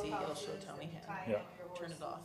See, it'll show Tony hand. Yeah. Turn it off.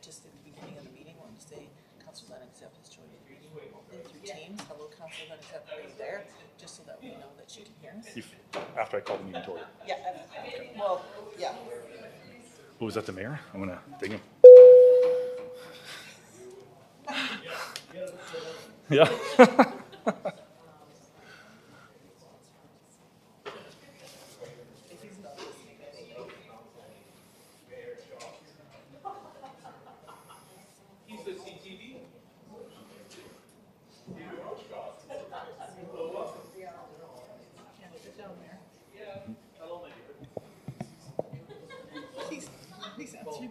just at the beginning of the meeting, want to say Councilor Lennox has joined the meeting through Teams. Hello, Councilor Lennox, are you there? Just so that we know that she can hear us. After I call the meeting to order. Yeah, well, yeah. Who was that, the mayor? I'm gonna ding him. Yeah. Please answer.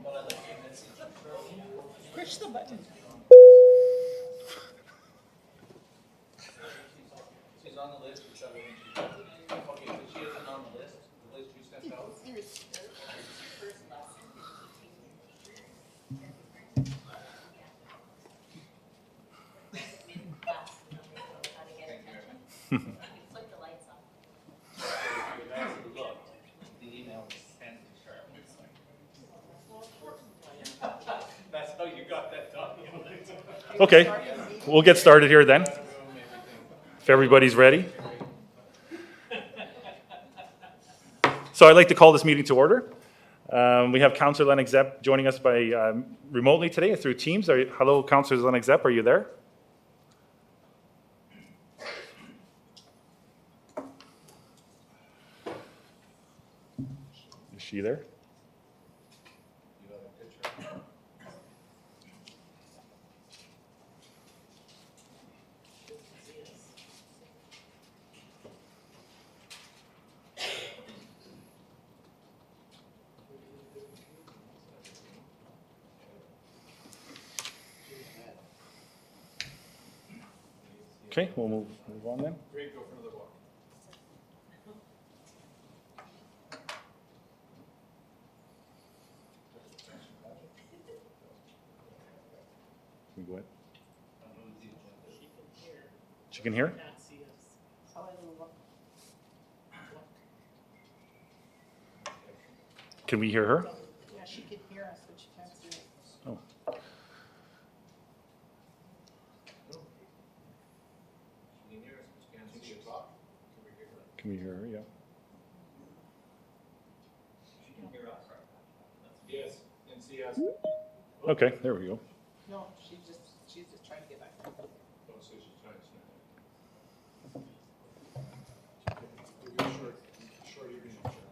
Push the button. She's on the list for 7. Okay, but she isn't on the list you sent out? Flick the lights on. Look, the email is sent to Charlotte. That's how you got that document. Okay, we'll get started here then. If everybody's ready. So I'd like to call this meeting to order. We have Councillor Lennox Zepp joining us by remotely today through Teams. Hello, Councillor Lennox Zepp, are you there? Is she there? You got a picture? Okay, we'll move on then. Great, go for another walk. Can we go ahead? She can hear? Can we hear her? Yeah, she can hear us, but she can't see us. Oh. She can hear us, but she can't see us. Can we hear her? Can we hear her? Yeah. She can hear us. Yes, and see us. Okay, there we go. No, she's just trying to get back. Oh, so she's trying to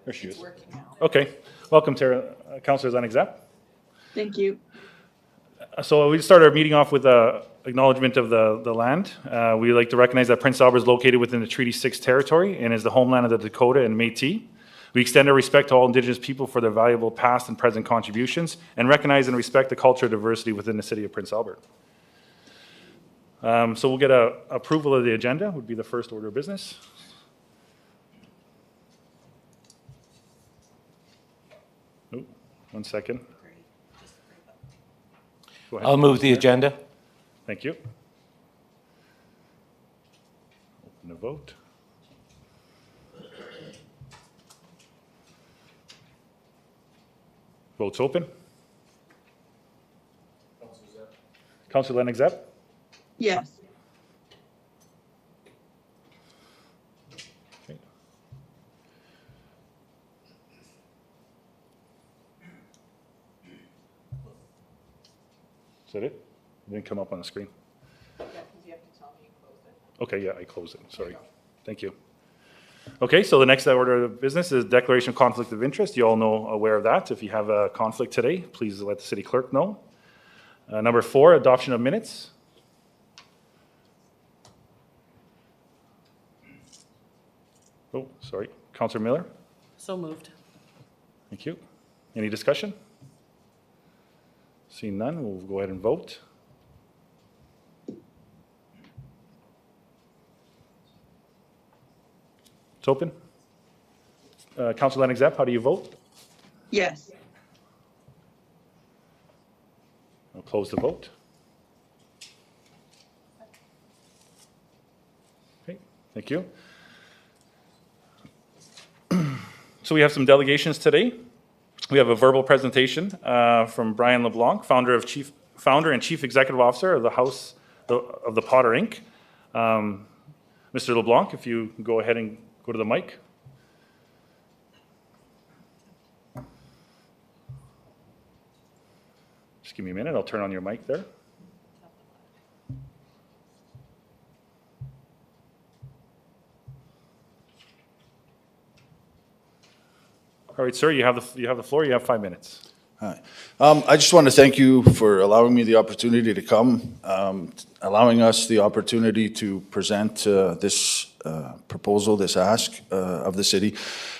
There she It's is. working now. Okay, welcome to Councillor Lennox Zepp. Thank you. So we start our meeting off with acknowledgement of the land. We'd like to recognize that Prince Albert is located within the Treaty 6 territory and is the homeland of the Dakota and Métis. We extend our respect to all Indigenous people for their valuable past and present contributions and recognize and respect the cultural diversity within the city of Prince Albert. So we'll get approval of the agenda, would be the first order of business. Oh, 1 second. Go ahead. I'll move the agenda. Thank you. Open the vote. Vote's open. Councillor Lennox Zepp? Yes. Okay. Is that it? It didn't come up on the screen. Yeah, because you have to tell me you closed it. Okay, yeah, I closed it, sorry. Thank you. Okay, so the next order of business is declaration of conflict of interest. You all know, aware of that. If you have a conflict today, please let the city clerk know. Number 4, adoption of minutes. Oh, sorry, Councillor Miller, So moved. thank you. Any discussion? Seeing none, we'll go ahead and vote. It's open. Councillor Lennox Zepp, how do you vote? Yes. I'll close the vote. Okay, thank you. So we have some delegations today. We have a verbal presentation from Brian LeBlanc, founder and chief executive officer of the House of the Potter Inc. Mr. LeBlanc, if you go ahead and go to the mic. Just give me a minute. I'll turn on your mic there. All right, sir, you have the floor. You have 5 minutes. Hi. I just want to thank you for allowing me the opportunity to come, allowing us the opportunity to present this proposal, this ask of the city.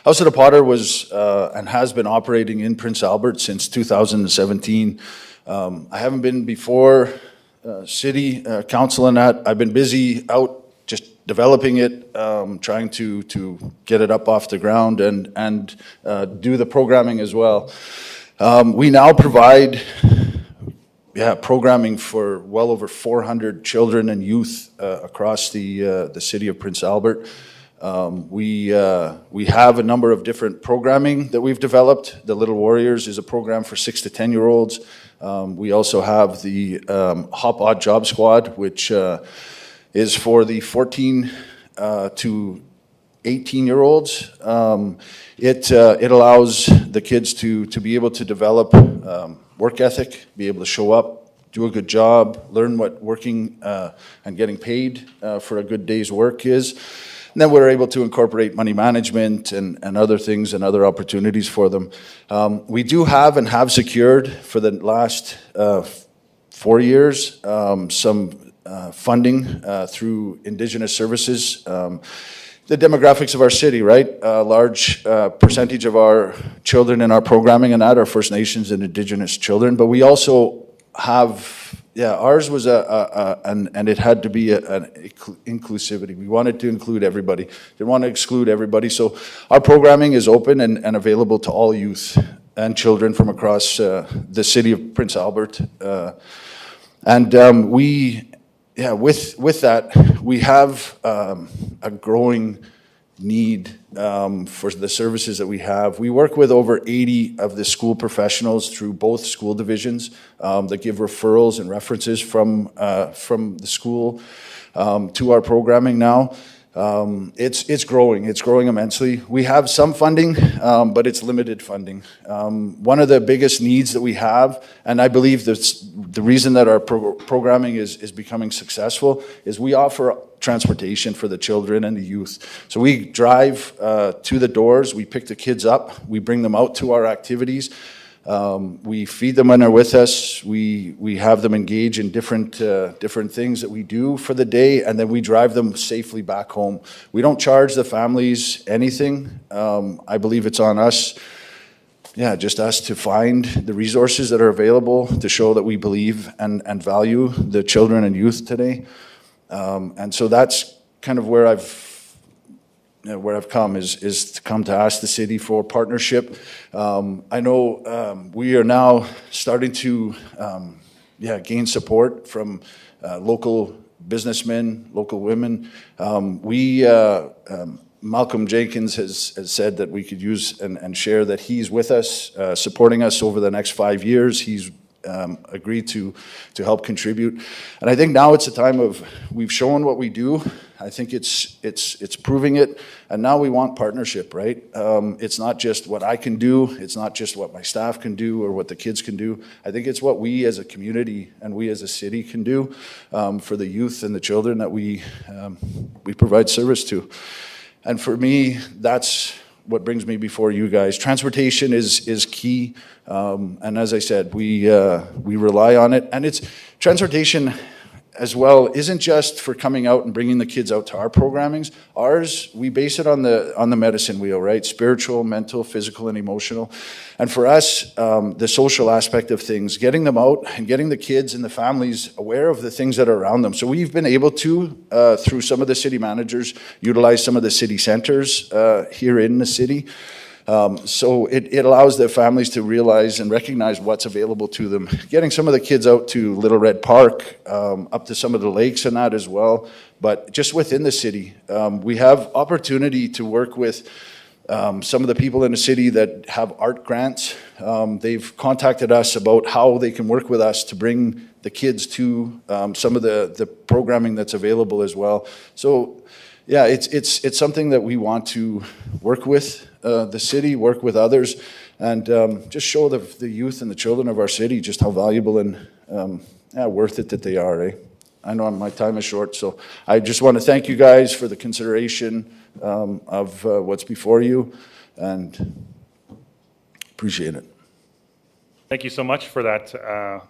House of the Potter was and has been operating in Prince Albert since 2017. I haven't been before city council and that. I've been busy out just developing it, trying to get it up off the ground and do the programming as well. We now provide programming for well over 400 children and youth across the city of Prince Albert. We have a number of different programming that we've developed. The Little Warriors is a program for 6 to 10-year-olds. We also have the Hop Odd Job Squad, which is for the 14 to 18-year-olds. It allows the kids to be able to develop work ethic, be able to show up, do a good job, learn what working and getting paid for a good day's work is. And then we're able to incorporate money management and other things and other opportunities for them. We do have and have secured for the last 4 years some funding through Indigenous services. The demographics of our city, right? A large percentage of our children in our programming and that are First Nations and Indigenous children, but we also have, ours was and it had to be an inclusivity. We wanted to include everybody. Didn't want to exclude everybody. So our programming is open and available to all youth and children from across the city of Prince Albert. With that, we have a growing need for the services that we have. We work with over 80 of the school professionals through both school divisions that give referrals and references from the school to our programming now. It's growing immensely. We have some funding, but it's limited funding. One of the biggest needs that we have, and I believe that's the reason that our programming is becoming successful, is we offer transportation for the children and the youth. So we drive to the doors, we pick the kids up, we bring them out to our activities. We feed them when they're with us. We have them engage in different things that we do for the day, and then we drive them safely back home. We don't charge the families anything. I believe it's on us, just us to find the resources that are available to show that we believe and value the children and youth today. And so that's kind of where I've come is to come to ask the city for partnership. I know we are now starting to gain support from local businessmen, local women. Malcolm Jenkins has said that we could use and share that he's with us, supporting us over the next 5 years. He's agreed to help contribute. And I think now it's a time of, we've shown what we do. I think it's proving it, and now we want partnership, right? It's not just what I can do, it's not just what my staff can do or what the kids can do. I think it's what we as a community and we as a city can do for the youth and the children that we provide service to. And for me, that's what brings me before you guys. Transportation is key, and as I said, we rely on it. And it's transportation as well isn't just for coming out and bringing the kids out to our programmings. Ours, we base it on the medicine wheel, right? Spiritual, mental, physical, and emotional. And for us, the social aspect of things, getting them out and getting the kids and the families aware of the things that are around them. So we've been able to, through some of the city managers, utilize some of the city centers here in the city. So it allows their families to realize and recognize what's available to them. Getting some of the kids out to Little Red Park, up to some of the lakes and that as well. But just within the city, we have opportunity to work with some of the people in the city that have art grants, they've contacted us about how they can work with us to bring the kids to some of the programming that's available as well. So, yeah, it's something that we want to work with the city, work with others, and just show the youth and the children of our city just how valuable and worth it that they are. I know my time is short, so I just want to thank you guys for the consideration of what's before you, and appreciate it. Thank you so much for that,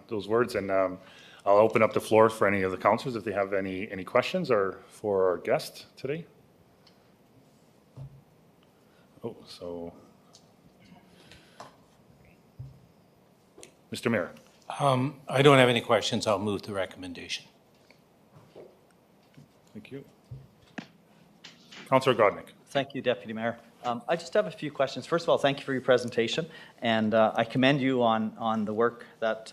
those words, and I'll open up the floor for any of the councillors if they have any questions or for our guest today. Oh, so, Mr. Mayor. I don't have any questions. I'll move the recommendation. Thank you. Councillor Godnick. Thank you, Deputy Mayor. I just have a few questions. First of all, thank you for your presentation, and I commend you on the work that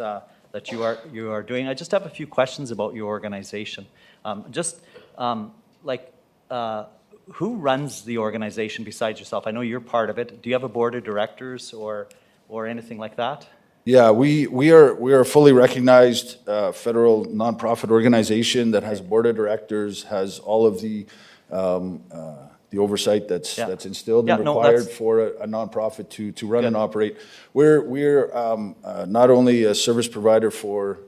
you are doing. I just have a few questions about your organization. Who runs the organization besides yourself? I know you're part of it. Do you have a board of directors or anything like that? Yeah, we are a fully recognized federal nonprofit organization that has a board of directors, has all of the oversight that's instilled and required for a nonprofit to run and operate. We're not only a service provider for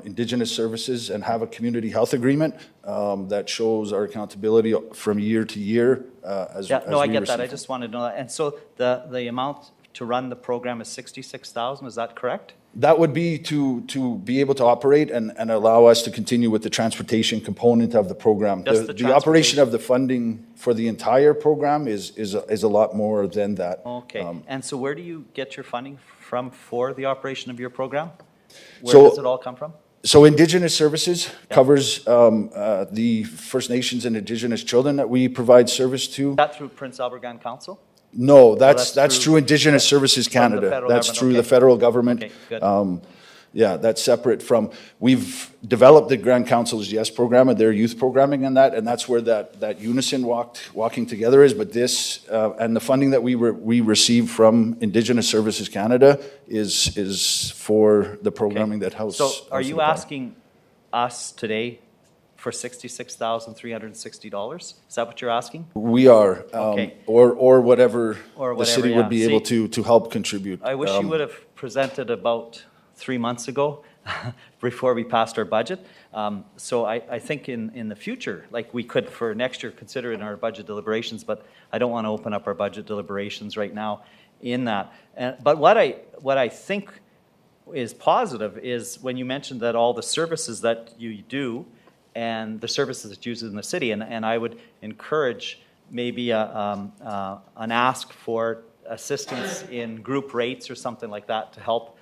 Indigenous services and have a community health agreement that shows our accountability from year to year. I get that. I just wanted to know that. And so the amount to run the program is $66,000. Is that correct? That would be to be able to operate and allow us to continue with the transportation component of the program. The operation of the funding for the entire program is a lot more than that. Okay. And so where do you get your funding from for the operation of your program? Where does it all come from? So Indigenous Services covers the First Nations and Indigenous children that we provide service to. Is that through Prince Albert Gan Council? No, that's through Indigenous Services Canada. That's through the federal government. Okay, good. That's separate from, we've developed the Grand Council's Yes program and their youth programming and that's where that unison walking together is. But this, and the funding that we receive from Indigenous Services Canada is for the programming that house. So are you asking us today for $66,360? Is that what you're asking? We are, Okay. or whatever the city would be yeah. able to help contribute. I wish you would have presented about 3 months ago before we passed our budget. So I think in the future, like we could for next year consider it in our budget deliberations, but I don't want to open up our budget deliberations right now in that. But what I think is positive is when you mentioned that all the services that you do and the services that used in the city, and I would encourage maybe an ask for assistance in group rates or something like that to help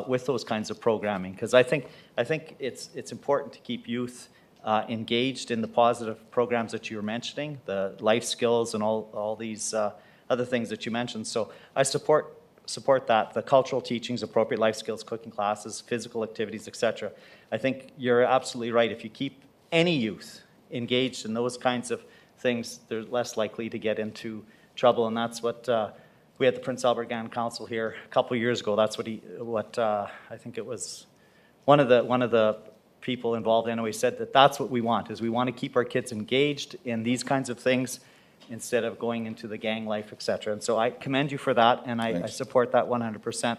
with those kinds of programming, because I think it's important to keep youth engaged in the positive programs that you were mentioning, the life skills and all these other things that you mentioned. So I support that, the cultural teachings, appropriate life skills, cooking classes, physical activities, etc. I think you're absolutely right. If you keep any youth engaged in those kinds of things, they're less likely to get into trouble, and that's what we had the Prince Albert Gan Council here a couple of years ago. That's what I think it was one of the people involved anyway said that's what we want, is we want to keep our kids engaged in these kinds of things instead of going into the gang life, etc. And so I commend you for that, and I support that 100%.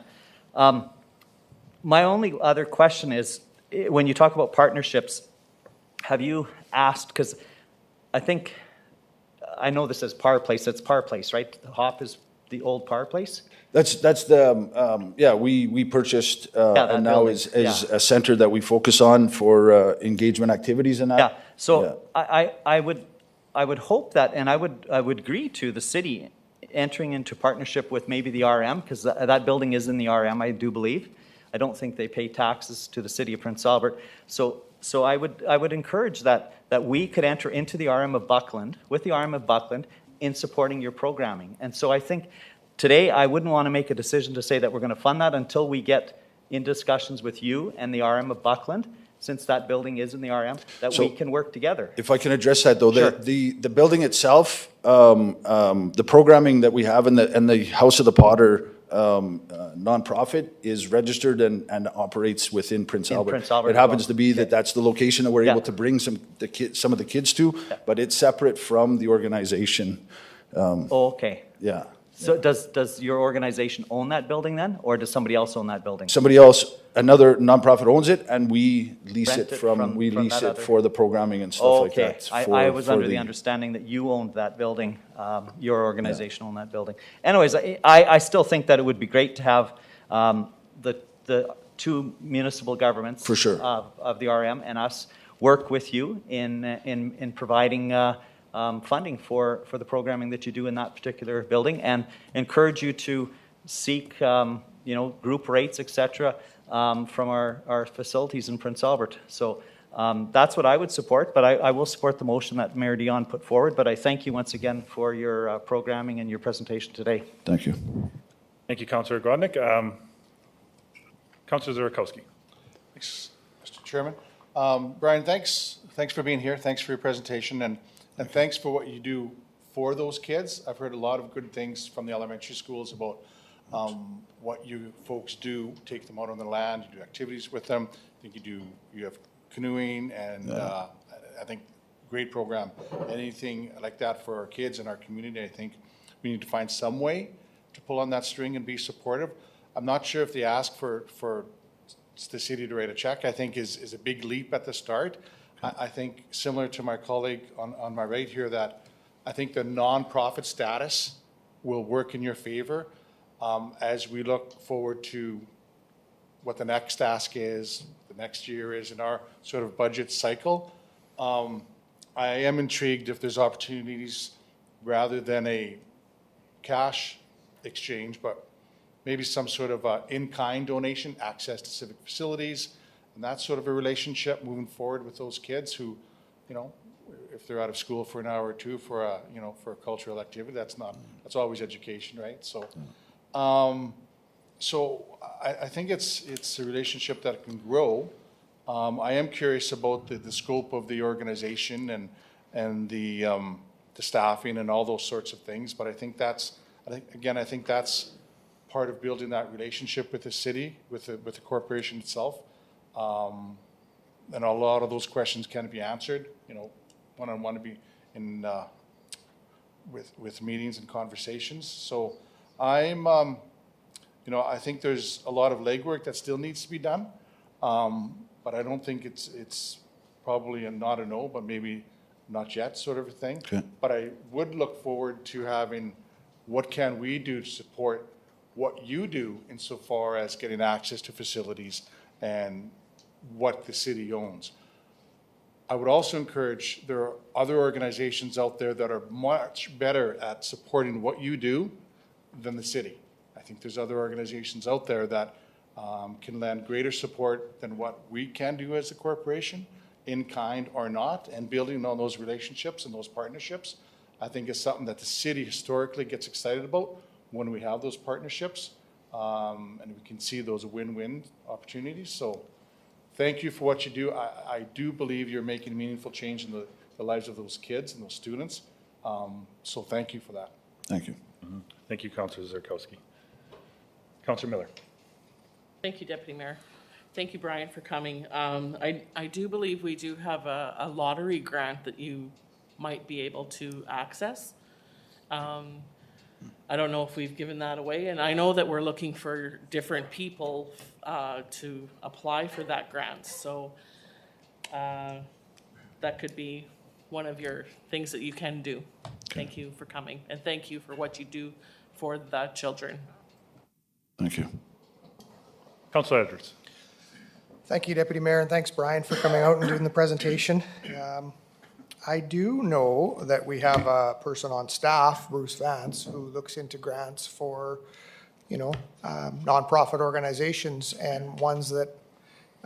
My only other question is, when you talk about partnerships, have you asked, because I know this is Par Place, it's Par Place, right? The Hop is the old Par Place? That's the, we purchased and now is a center that we focus on for engagement activities and that. Yeah, so yeah. I would hope that, and I would agree to the city entering into partnership with maybe the RM, because that building is in the RM, I do believe. I don't think they pay taxes to the city of Prince Albert. So I would encourage that we could enter into the RM of Buckland, with the RM of Buckland, in supporting your programming. And so I think today I wouldn't want to make a decision to say that we're going to fund that until we get in discussions with you and the RM of Buckland since that building is in the RM, that So- we can work together. If I can address that, though, Sure. the building itself, the programming that we have and the House of the Potter nonprofit is registered and operates within Prince In Albert. Prince Albert It as happens well. to be that that's the location that we're Yeah. able to bring some of the kids to, but it's separate from the organization. Oh, okay. Yeah. So does your organization own that building then, or does somebody else own that building? Somebody else, another nonprofit owns it, and we lease Rent it it from from lease that it other- for the programming and stuff like Okay, that. I was for under the understanding that you owned that building, your organization owned that building. Anyways, I still think that it would be great to have the two municipal governments. For sure. Of the RM and us work with you in providing funding for the programming that you do in that particular building, and encourage you to seek, group rates, et cetera, from our facilities in Prince Albert. So that's what I would support, but I will support the motion that Mayor Dion put forward. But I thank you once again for your programming and your presentation today. Thank you. Thank you, Councillor Godnick. Councillor Zarkowski. Thanks, Mr. Chairman. Brian, thanks for being here. Thanks for your presentation, and thanks for what you do for those kids. I've heard a lot of good things from the elementary schools about what you folks do, take them out on the land, you do activities with them. I think you have canoeing, and I think great program. Anything like that for our kids and our community, I think we need to find some way to pull on that string and be supportive. I'm not sure if the ask for the city to write a check, I think is a big leap at the start. I think similar to my colleague on my right here, that I think the nonprofit status will work in your favor as we look forward to what the next ask is, the next year is in our sort of budget cycle. I am intrigued if there's opportunities rather than a cash exchange, but maybe some sort of in-kind donation, access to civic facilities, and that sort of a relationship moving forward with those kids who, if they're out of school for an hour or two for a cultural activity, that's always education, right? So, I think it's a relationship that can grow. I am curious about the scope of the organization and the staffing and all those sorts of things, but I think that's part of building that relationship with the city, with the corporation itself. And a lot of those questions can be answered, one-on-one to be in with meetings and conversations. So I think there's a lot of legwork that still needs to be done, but I don't think it's probably not a no, but maybe not yet sort of a thing. Okay. But I would look forward to having what can we do to support what you do insofar as getting access to facilities and what the city owns. I would also encourage, there are other organizations out there that are much better at supporting what you do than the city. I think there's other organizations out there that can lend greater support than what we can do as a corporation, in kind or not, and building on those relationships and those partnerships, I think is something that the city historically gets excited about when we have those partnerships, and we can see those win-win opportunities. So thank you for what you do. I do believe you're making a meaningful change in the lives of those kids and those students. So thank you for that. Thank you. Thank you, Councillor Zarkowski. Councillor Miller. Thank you, Deputy Mayor. Thank you, Brian, for coming. I do believe we do have a lottery grant that you might be able to access. I don't know if we've given that away, and I know that we're looking for different people to apply for that grant. So that could be one of your things that you can do. Okay. Thank you for coming, and thank you for what you do for the children. Thank you. Councillor Edwards. Thank you, Deputy Mayor, and thanks, Brian, for coming out and doing the presentation. I do know that we have a person on staff, Bruce Vance, who looks into grants for, nonprofit organizations and ones that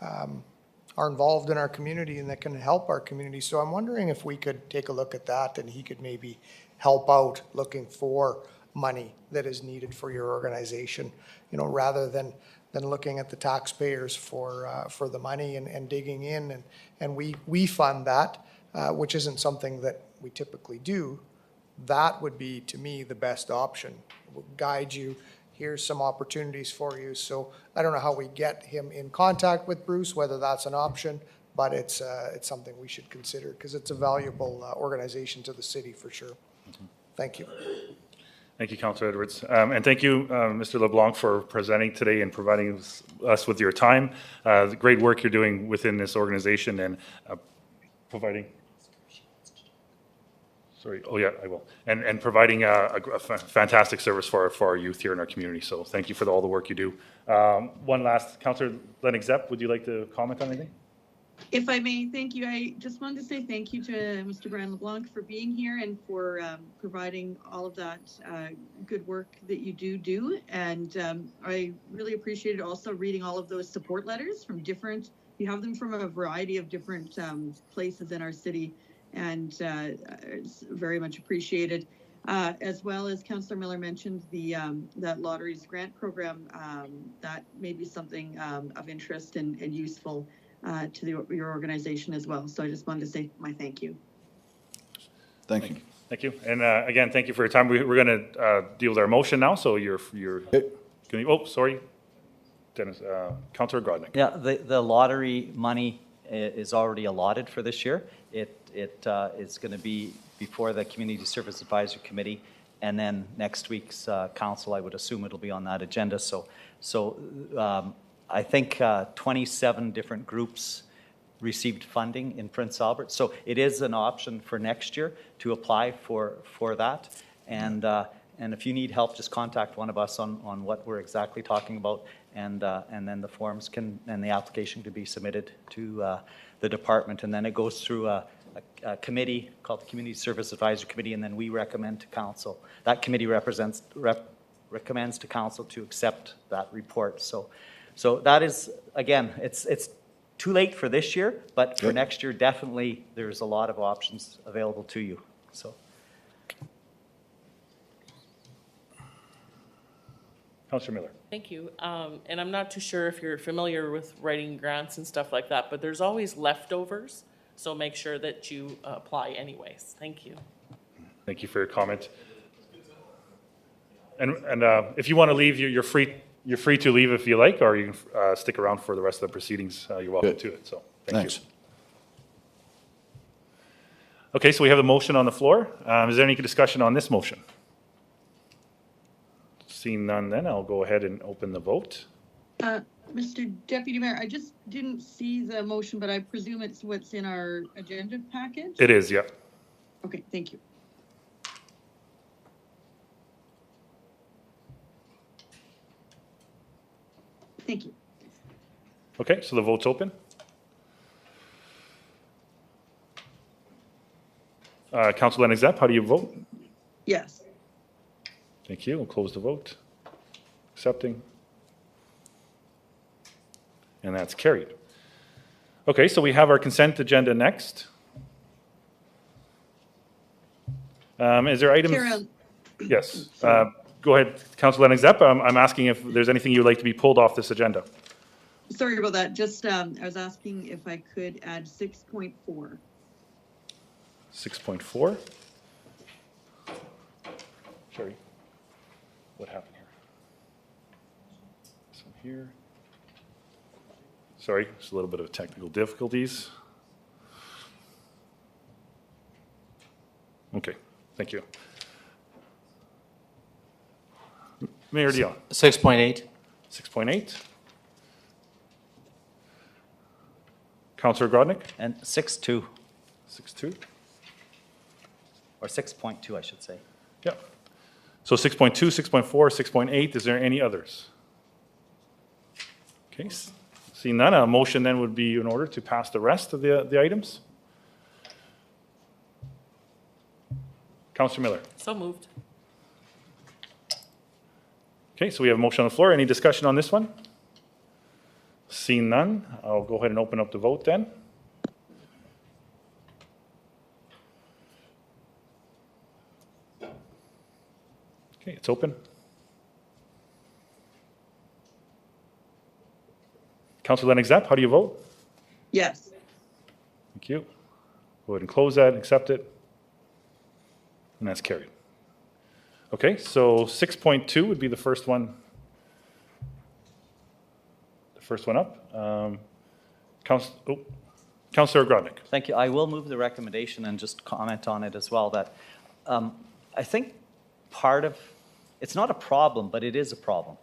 are involved in our community and that can help our community. So I'm wondering if we could take a look at that and he could maybe help out looking for money that is needed for your organization, you know, rather than looking at the taxpayers for the money and digging in, and we fund that, which isn't something that we typically do. That would be, to me, the best option. We'll guide you, here's some opportunities for you. So I don't know how we get him in contact with Bruce, whether that's an option, but it's something we should consider because it's a valuable organization to the city for sure. Thank you. Thank you, Councillor Edwards. And thank you, Mr. LeBlanc, for presenting today and providing us with your time. The great work you're doing within this organization and providing. Sorry. Oh, yeah, I will. And providing a fantastic service for our youth here in our community. So thank you for all the work you do. One last, Councillor Lennox Zepp, would you like to comment on anything? If I may, thank you. I just wanted to say thank you to Mr. Brian LeBlanc for being here and for providing all of that good work that you do. And I really appreciated also reading all of those support letters from different, you have them from a variety of different places in our city, and it's very much appreciated. As well as Councillor Miller mentioned, the that lotteries grant program, that may be something of interest and useful to your organization as well. So I just wanted to say my thank you. Thank you. Thank you. And again, thank you for your time. We're going to deal with our motion now. So you're oh, sorry, Dennis, Councillor Grodnick. Yeah, the lottery money is already allotted for this year. It is going to be before the Community Service Advisory Committee, and then next week's council, I would assume it'll be on that agenda. So I think 27 different groups received funding in Prince Albert. So it is an option for next year to apply for that. And if you need help, just contact one of us on what we're exactly talking about, and then the forms and the application can be submitted to the department, and then it goes through a committee called the Community Service Advisory Committee, and then we recommend to council. That committee recommends to council to accept that report. So that is, again, it's too late for this year, but for next year, definitely there's a lot of options available to you. So. Councillor Miller. Thank you. And I'm not too sure if you're familiar with writing grants and stuff like that, but there's always leftovers. So make sure that you apply anyways. Thank you. Thank you for your comment. And if you want to leave, you're free. You're free to leave if you like, or you can stick around for the rest of the proceedings. You're welcome to it. So thanks. Okay, so we have a motion on the floor. Is there any discussion on this motion? Seeing none, then I'll go ahead and open the vote. Mr. Deputy Mayor, I just didn't see the motion, but I presume it's what's in our agenda package? It is, yeah. Okay, thank you. Thank you. Okay, so the vote's open. Councillor Lennox Zepp, how do you vote? Yes. Thank you. We'll close the vote. Accepting. And that's carried. Okay, so we have our consent agenda next. Is there items? Karen. Yes. Go ahead, Councillor Lennox Zepp. I'm asking if there's anything you would like to be pulled off this agenda. Sorry about that. Just, I was asking if I could add 6.4. 6.4. Sorry. What happened here? This one here. Sorry, just a little bit of technical difficulties. Okay, thank you. Mayor Dion. 6.8. 6.8. Councillor Grodnick. And 6.2. 6.2. Or 6.2, I should say. Yeah. So 6.2, 6.4, 6.8, is there any others? Okay, seeing none, a motion then would be in order to pass the rest of the items. Councillor Miller. So moved. Okay, so we have a motion on the floor. Any discussion on this one? Seeing none, I'll go ahead and open up the vote then. Okay, It's open. Councilor Lennox Zapp, how do you vote? Yes. Thank you. Go ahead and close that, accept it. And that's carried. Okay, so 6.2 would be the first one. The first one up. Councilor Grodnick. Thank you. I will move the recommendation and just comment on it as well, that I think part of, it's not a problem, but it is a problem,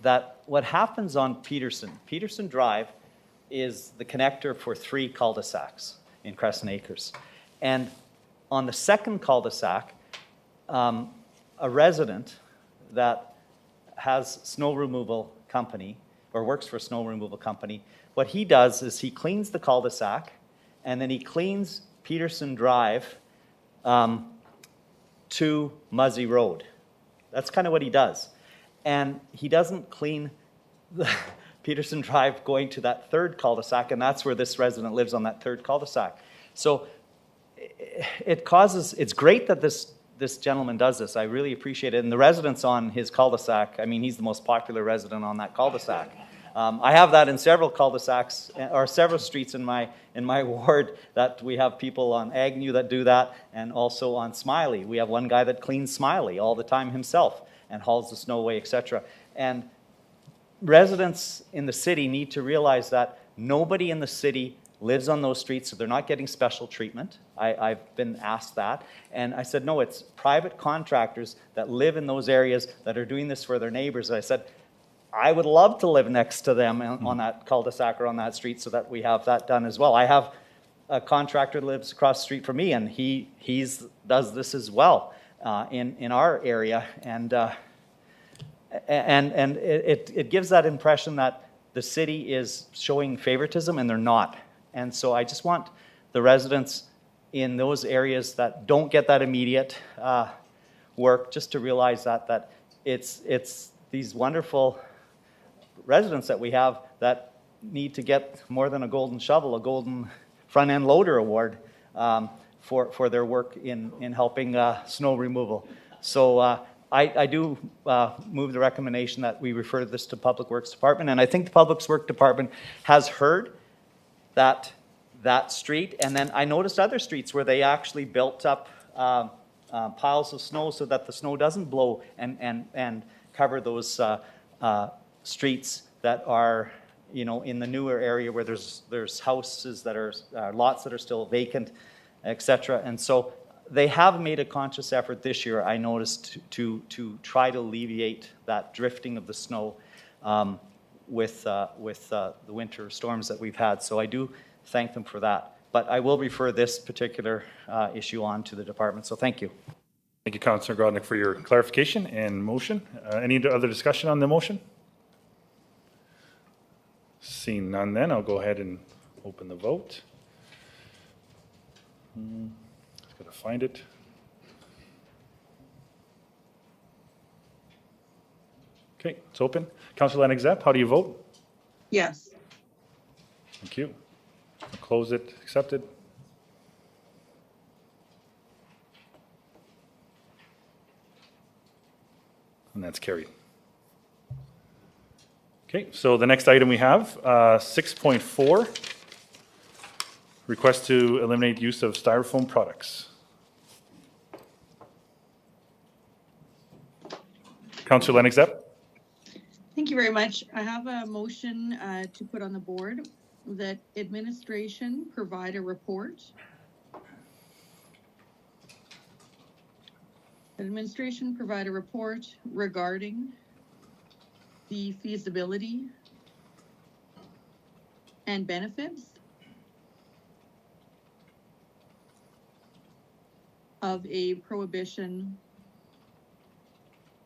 that what happens on Peterson Drive is the connector for 3 cul-de-sacs in Crescent Acres. And on the second cul-de-sac, a resident that has snow removal company or works for a snow removal company, what he does is he cleans the cul-de-sac and then he cleans Peterson Drive to Muzzy Road. That's kind of what he does. And he doesn't clean the Peterson Drive going to that third cul-de-sac, and that's where this resident lives, on that third cul-de-sac. So it's great that this gentleman does this. I really appreciate it. And the residents on his cul-de-sac, I mean, he's the most popular resident on that cul-de-sac. I have that in several cul-de-sacs, or several streets in my ward, that we have people on Agnew that do that, and also on Smiley. We have one guy that cleans Smiley all the time himself and hauls the snow away, etc. And residents in the city need to realize that nobody in the city lives on those streets, so they're not getting special treatment. I've been asked that. And I said, no, it's private contractors that live in those areas that are doing this for their neighbors. And I said, I would love to live next to them on that cul-de-sac or on that street so that we have that done as well. I have a contractor that lives across the street from me, and he does this as well in our area. And it gives that impression that the city is showing favoritism, and they're not. And so I just want the residents in those areas that don't get that immediate work just to realize that it's these wonderful residents that we have that need to get more than a golden shovel, a golden front-end loader award for their work in helping snow removal. So I do move the recommendation that we refer this to Public Works Department, and I think the Public Works Department has heard that street, and then I noticed other streets where they actually built up piles of snow so that the snow doesn't blow and cover those streets that are, in the newer area where there's houses that are lots that are still vacant, etc. And so they have made a conscious effort this year, I noticed, to try to alleviate that drifting of the snow with the winter storms that we've had. So I do thank them for that. But I will refer this particular issue on to the department. So thank you. Thank you, Councilor Grodnick, for your clarification and motion. Any other discussion on the motion? Seeing none, then I'll go ahead and open the vote. Just gotta find it. Okay, it's open. Councilor Lennox Zapp, how do you vote? Yes. Thank you. I'll close it. Accepted. And that's carried. Okay, so the next item we have, 6.4, request to eliminate use of styrofoam products. Councilor Lennox Zapp. Thank you very much. I have a motion to put on the board that administration provide a report. Administration provide a report regarding the feasibility and benefits of a prohibition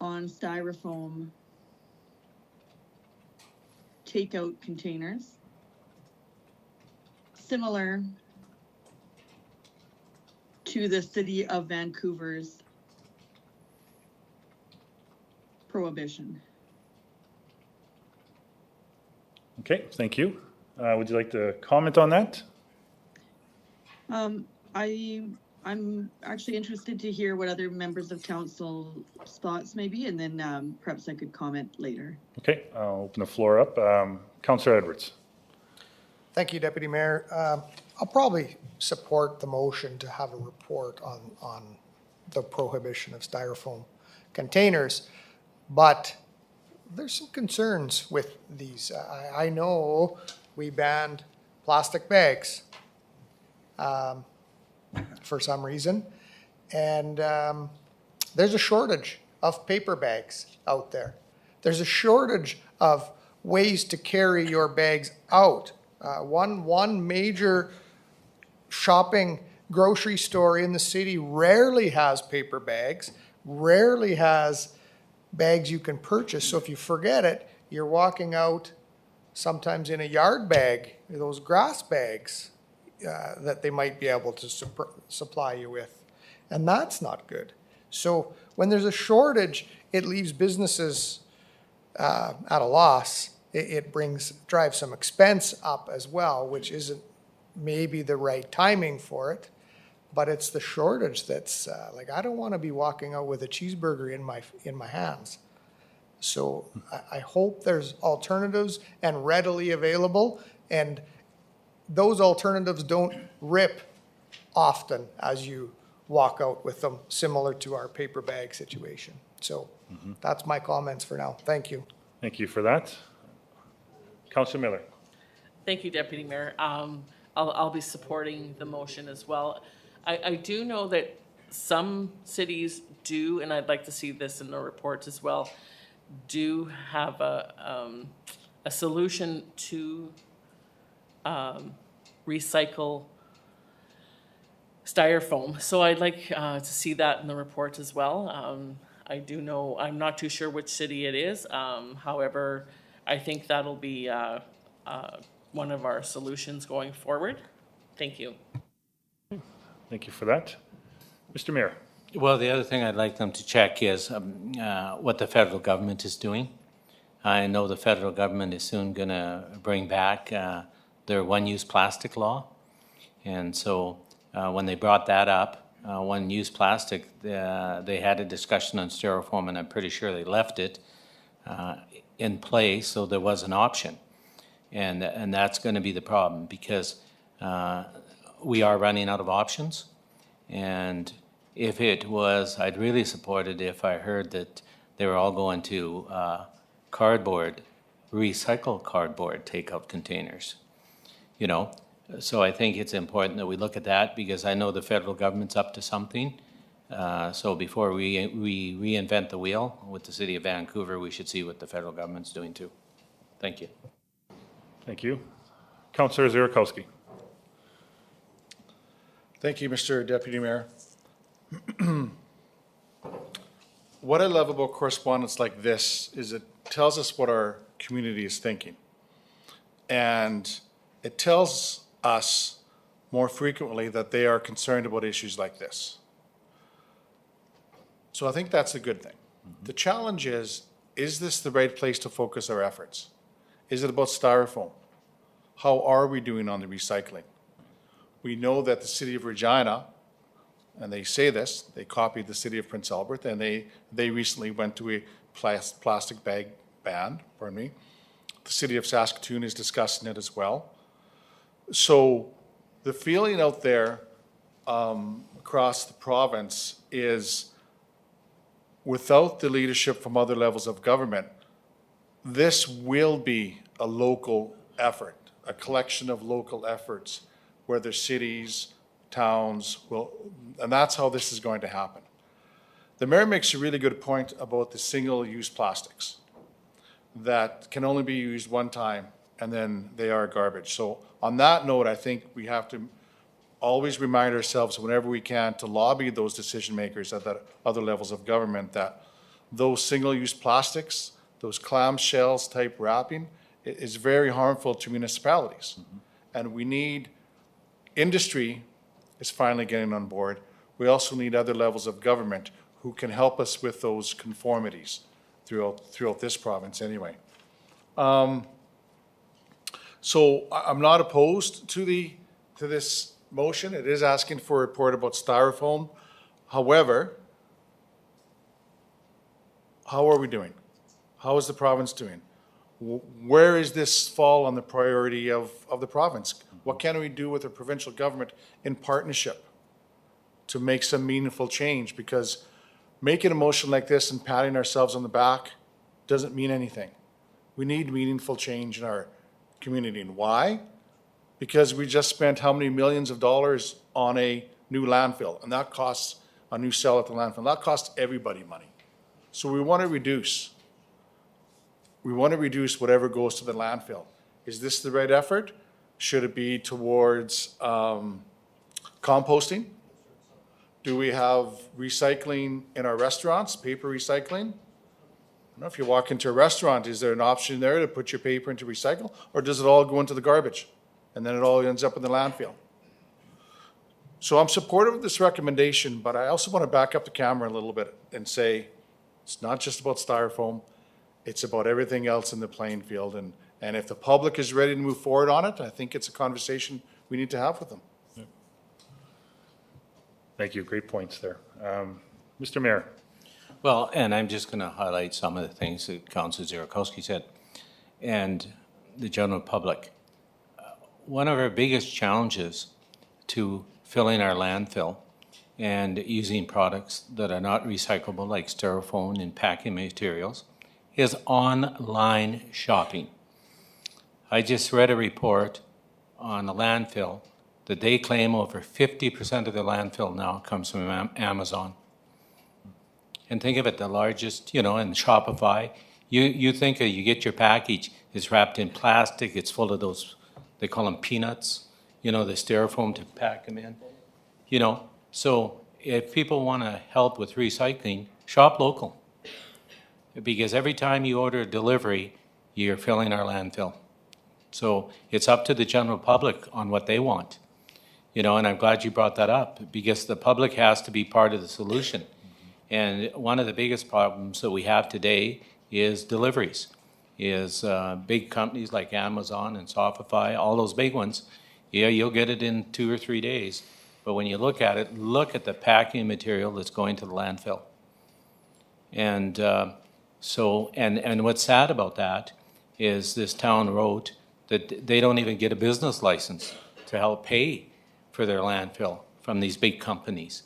on styrofoam takeout containers, similar to the City of Vancouver's prohibition. Okay, thank you. Would you like to comment on that? I I'm actually interested to hear what other members of council thoughts may be, and then perhaps I could comment later. Okay, I'll open the floor up. Councillor Edwards. Thank you, Deputy Mayor. I'll probably support the motion to have a report on the prohibition of styrofoam containers, but there's some concerns with these. I know we banned plastic bags for some reason, and there's a shortage of paper bags out there. There's a shortage of ways to carry your bags out. One major shopping grocery store in the city rarely has paper bags, rarely has bags you can purchase. So if you forget it, you're walking out sometimes in a yard bag, those grass bags that they might be able to supply you with. And that's not good. So when there's a shortage, it leaves businesses at a loss. It drives some expense up as well, which isn't maybe the right timing for it, but it's the shortage that's like, I don't want to be walking out with a cheeseburger in my hands. So I hope there's alternatives and readily available, and those alternatives don't rip often as you walk out with them, similar to our paper bag situation. So that's my comments for now. Thank you. Thank you for that. Councillor Miller. Thank you, Deputy Mayor. I'll be supporting the motion as well. I do know that some cities do, and I'd like to see this in the report as well, do have a solution to recycle styrofoam. So I'd like to see that in the report as well. I do know, I'm not too sure which city it is. However, I think that'll be one of our solutions going forward. Thank you. Thank you for that. Mr. Mayor. Well, the other thing I'd like them to check is what the federal government is doing. I know the federal government is soon going to bring back their one-use plastic law. And so when they brought that up, one-use plastic, they had a discussion on styrofoam, and I'm pretty sure they left it in place, so there was an option. And that's going to be the problem, because we are running out of options. And if it was, I'd really support it if I heard that they were all going to cardboard, recycled cardboard takeout containers. You know, so I think it's important that we look at that, because I know the federal government's up to something. So before we reinvent the wheel with the City of Vancouver, we should see what the federal government's doing too. Thank you. Thank you. Councillor Zierakowski. Thank you, Mr. Deputy Mayor. What I love about correspondence like this is it tells us what our community is thinking. And it tells us more frequently that they are concerned about issues like this. So I think that's a good thing. The challenge is this the right place to focus our efforts? Is it about styrofoam? How are we doing on the recycling? We know that the City of Regina, and they say this, they copied the City of Prince Albert, and they recently went to a plastic bag ban, pardon me. The City of Saskatoon is discussing it as well. So the feeling out there across the province is, without the leadership from other levels of government, this will be a local effort, a collection of local efforts, whether cities, towns will, and that's how this is going to happen. The mayor makes a really good point about the single-use plastics that can only be used one time, and then they are garbage. So on that note, I think we have to always remind ourselves whenever we can to lobby those decision makers at the other levels of government that those single-use plastics, those clamshells type wrapping, is very harmful to municipalities. And we need, industry is finally getting on board. We also need other levels of government who can help us with those conformities throughout this province anyway. So I'm not opposed to this motion, it is asking for a report about Styrofoam. However, how are we doing? How is the province doing? Where is this fall on the priority of the province? What can we do with the provincial government in partnership to make some meaningful change? Because making a motion like this and patting ourselves on the back doesn't mean anything. We need meaningful change in our community. And why? Because we just spent how many millions of dollars on a new landfill, and that costs a new cell at the landfill. That costs everybody money. So we want to reduce. We want to reduce whatever goes to the landfill. Is this the right effort? Should it be towards composting? Do we have recycling in our restaurants, paper recycling? I don't know, if you walk into a restaurant, is there an option there to put your paper into recycle, or does it all go into the garbage and then it all ends up in the landfill? So I'm supportive of this recommendation, but I also want to back up the camera a little bit and say it's not just about Styrofoam, it's about everything else in the playing field. And if the public is ready to move forward on it, I think it's a conversation we need to have with them. Thank you. Great points there. Mr. Mayor. Well, and I'm just going to highlight some of the things that Councillor Zierakowski said and the general public. One of our biggest challenges to filling our landfill and using products that are not recyclable, like Styrofoam and packing materials, is online shopping. I just read a report on a landfill that they claim over 50% of the landfill now comes from Amazon. And think of it, the largest, in Shopify, you think you get your package, it's wrapped in plastic, it's full of those, they call them peanuts, the Styrofoam to pack them in. So if people want to help with recycling, shop local. Because every time you order a delivery, you're filling our landfill. So it's up to the general public on what they want. And I'm glad you brought that up, because the public has to be part of the solution. And one of the biggest problems that we have today is deliveries, is big companies like Amazon and Shopify, all those big ones, you'll get it in 2 or 3 days. But when you look at it, look at the packing material that's going to the landfill. And and what's sad about that is this town wrote that they don't even get a business license to help pay for their landfill from these big companies.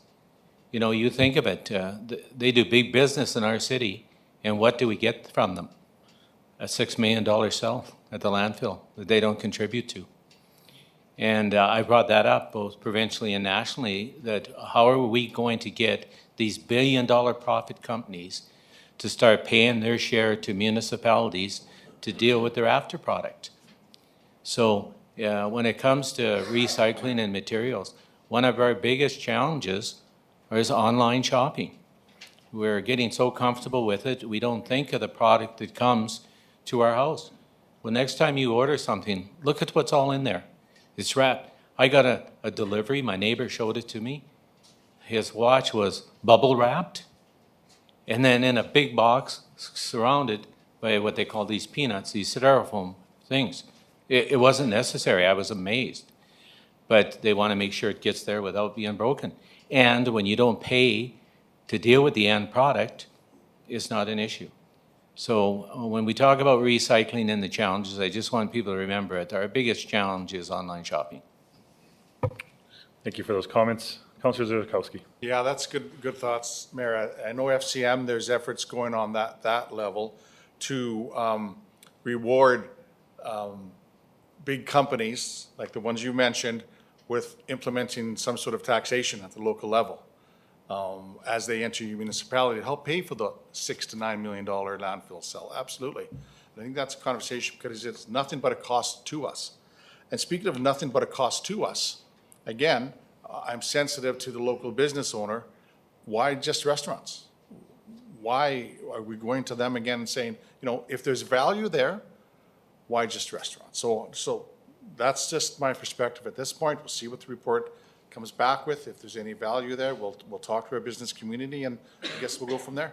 You think of it, they do big business in our city, and what do we get from them? A $6 million cell at the landfill that they don't contribute to. And I brought that up both provincially and nationally, that how are we going to get these billion-dollar profit companies to start paying their share to municipalities to deal with their after product? So when it comes to recycling and materials, one of our biggest challenges is online shopping. We're getting so comfortable with it, we don't think of the product that comes to our house. Well, next time you order something, look at what's all in there. It's wrapped. I got a delivery, my neighbor showed it to me. His watch was bubble wrapped, and then in a big box surrounded by what they call these peanuts, these Styrofoam things. It wasn't necessary, I was amazed. But they want to make sure it gets there without being broken. And when you don't pay to deal with the end product, it's not an issue. So when we talk about recycling and the challenges, I just want people to remember it. Our biggest challenge is online shopping. Thank you for those comments. Councillor Zierakowski. Yeah, that's good thoughts, Mayor. I know FCM, there's efforts going on that level to reward big companies, like the ones you mentioned, with implementing some sort of taxation at the local level as they enter your municipality to help pay for the $6 to $9 million landfill cell. Absolutely. I think that's a conversation because it's nothing but a cost to us. And speaking of nothing but a cost to us, again, I'm sensitive to the local business owner. Why just restaurants? Why are we going to them again and saying, if there's value there, why just restaurants? So that's just my perspective at this point. We'll see what the report comes back with. If there's any value there, we'll talk to our business community, and I guess we'll go from there.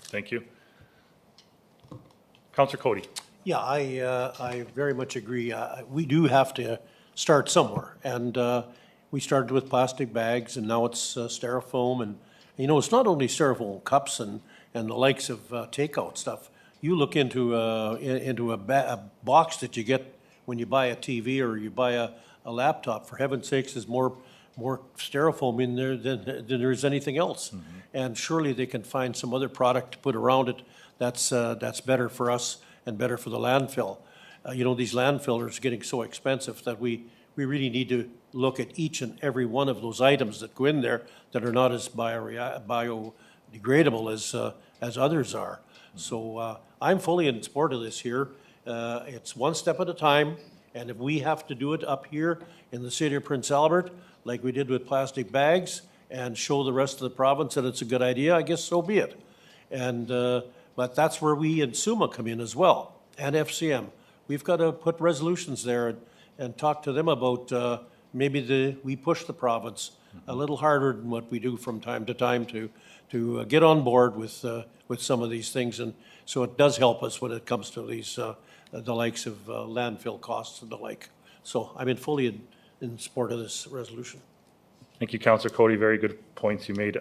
Thank you. Councillor Cody. Yeah, I very much agree. We do have to start somewhere, and we started with plastic bags and now it's Styrofoam. And, you know, it's not only Styrofoam cups and the likes of takeout stuff. You look into a box that you get when you buy a TV or you buy a laptop, for heaven's sakes, there's more Styrofoam in there than there's anything else. And surely they can find some other product to put around it that's better for us and better for the landfill. You know, these landfillers are getting so expensive that we really need to look at each and every one of those items that go in there that are not as biodegradable as others are. So I'm fully in support of this here. It's one step at a time, and if we have to do it up here in the city of Prince Albert, like we did with plastic bags, and show the rest of the province that it's a good idea, I guess so be it. And but that's where we in SUMA come in as well, and FCM. We've got to put resolutions there and talk to them about maybe we push the province a little harder than what we do from time to time to get on board with some of these things, and so it does help us when it comes to these the likes of landfill costs and the like. So I'm fully in support of this resolution. Thank you, Councillor Cody. Very good points you made.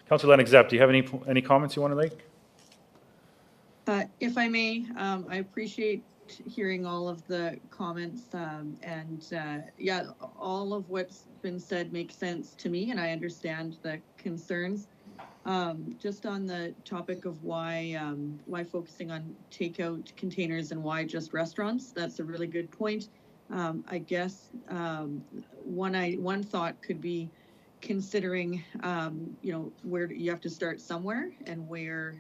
Councillor Lennox Zapp, do you have any comments you want to make? If I may, I appreciate hearing all of the comments, yeah, all of what's been said makes sense to me, and I understand the concerns. Just on the topic of why focusing on takeout containers and why just restaurants, that's a really good point. I guess one thought could be considering, you know, where you have to start somewhere, and where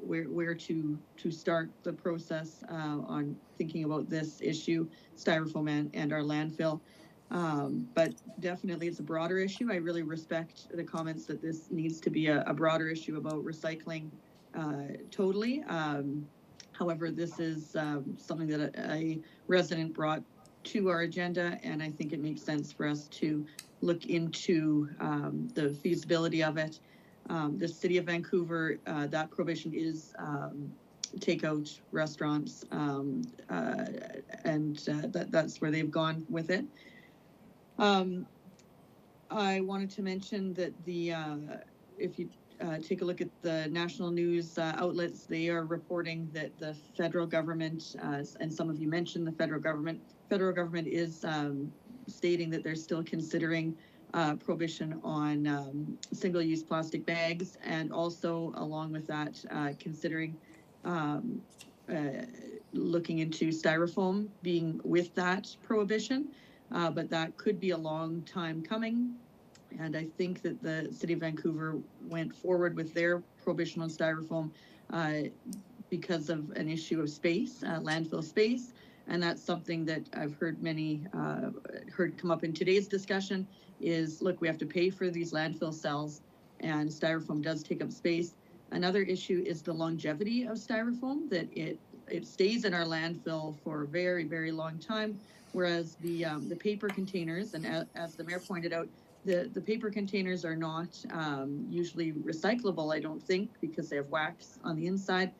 to start the process on thinking about this issue, Styrofoam and our landfill. But definitely it's a broader issue. I really respect the comments that this needs to be a broader issue about recycling totally. However, this is something that a resident brought to our agenda, and I think it makes sense for us to look into the feasibility of it. The City of Vancouver, that prohibition is takeout restaurants, and that's where they've gone with it. I wanted to mention that if you take a look at the national news outlets, they are reporting that the federal government, and some of you mentioned the federal government is stating that they're still considering prohibition on single-use plastic bags, and also along with that, considering looking into Styrofoam being with that prohibition. But that could be a long time coming. And I think that the City of Vancouver went forward with their prohibition on Styrofoam because of an issue of space, landfill space. And that's something that I've heard heard come up in today's discussion is, look, we have to pay for these landfill cells, and Styrofoam does take up space. Another issue is the longevity of Styrofoam, that it stays in our landfill for a very, very long time. Whereas the paper containers, and as the mayor pointed out, the paper containers are not usually recyclable, I don't think, because they have wax on the inside.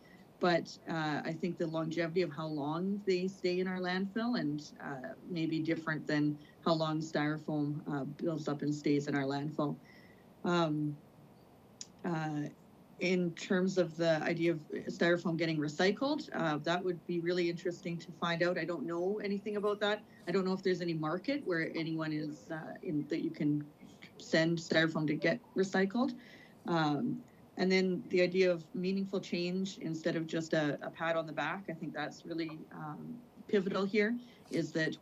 But I think the longevity of how long they stay in our landfill and may be different than how long Styrofoam builds up and stays in our landfill. In terms of the idea of Styrofoam getting recycled, that would be really interesting to find out. I don't know anything about that. I don't know if there's any market where anyone is that you can send Styrofoam to get recycled. And then the idea of meaningful change instead of just a pat on the back, I think that's really pivotal here, is that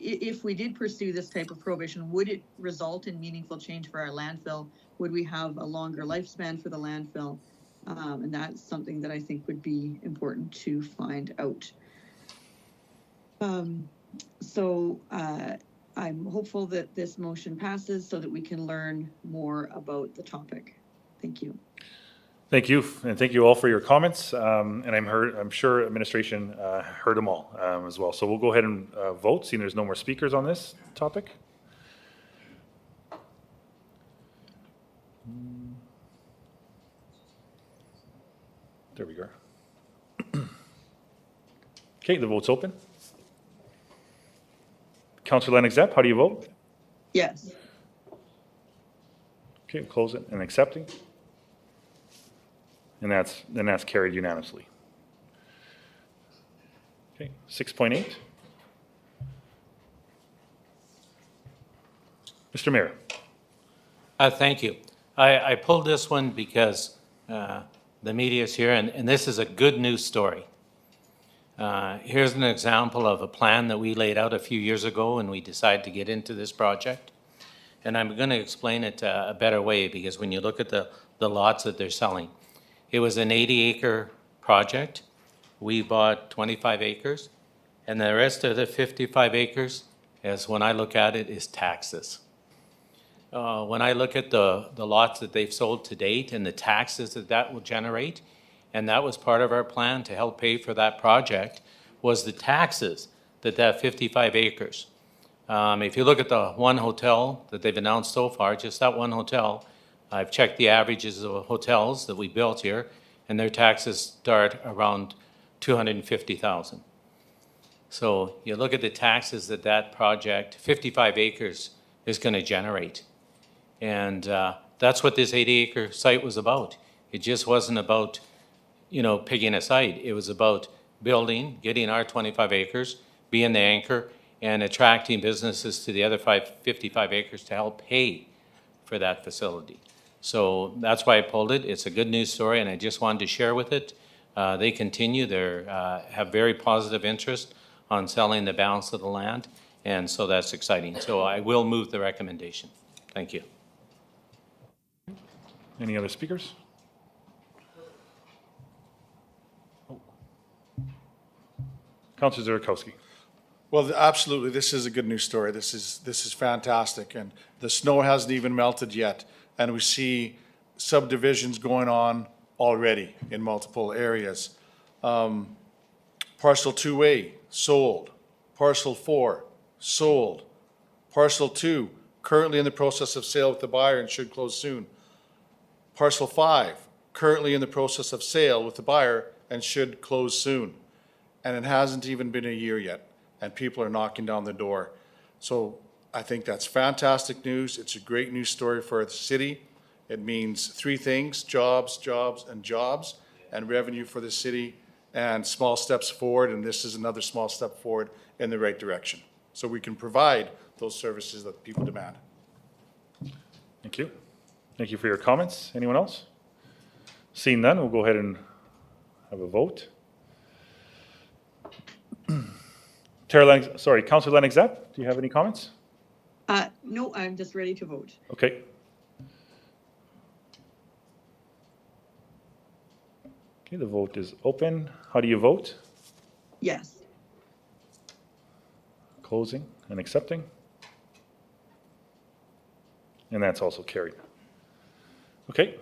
if we did pursue this type of prohibition, would it result in meaningful change for our landfill? Would we have a longer lifespan for the landfill? And that's something that I think would be important to find out. So I'm hopeful that this motion passes so that we can learn more about the topic. Thank you. Thank you, and thank you all for your comments. And I'm sure administration heard them all as well. So we'll go ahead and vote, seeing there's no more speakers on this topic. There we go. Okay, the vote's open. Councillor Lennox Zapp, how do you vote? Yes. Okay, close it and accepting. And that's carried unanimously. Okay, 6.8. Mr. Mayor. Thank you. I pulled this one because the media is here, and this is a good news story. Here's an example of a plan that we laid out a few years ago when we decided to get into this project. And I'm going to explain it a better way, because when you look at the lots that they're selling, it was an 80-acre project. We bought 25 acres, and the rest of the 55 acres, as when I look at it, is taxes. When I look at the lots that they've sold to date and the taxes that will generate, and that was part of our plan to help pay for that project, was the taxes that 55 acres. If you look at the one hotel that they've announced so far, just that one hotel, I've checked the averages of hotels that we built here, and their taxes start around $250,000. So you look at the taxes that project, 55 acres, is going to generate. And that's what this 80-acre site was about. It just wasn't about, picking a site. It was about building, getting our 25 acres, being the anchor, and attracting businesses to the other 55 acres to help pay for that facility. So that's why I pulled it. It's a good news story, and I just wanted to share with it. They continue. They have very positive interest on selling the balance of the land, and so that's exciting. So I will move the recommendation. Thank you. Any other speakers? Councillor Zurkowski. Well, absolutely, this is a good news story. This is fantastic, and the snow hasn't even melted yet, and we see subdivisions going on already in multiple areas. Parcel 2A, sold. Parcel 4, sold. Parcel 2, currently in the process of sale with the buyer and should close soon. Parcel 5, currently in the process of sale with the buyer and should close soon. And it hasn't even been a year yet, and people are knocking down the door. So I think that's fantastic news. It's a great news story for the city. It means three things: jobs, jobs, and jobs, and revenue for the city, and small steps forward, and this is another small step forward in the right direction. So we can provide those services that people demand. Thank you. Thank you for your comments. Anyone else? Seeing none, we'll go ahead and have a vote. Councillor Lennox-Zapp, do you have any comments? No, I'm just ready to vote. Okay. Okay, the vote is open. How do you vote? Yes. Closing and accepting. And that's also carried. Okay.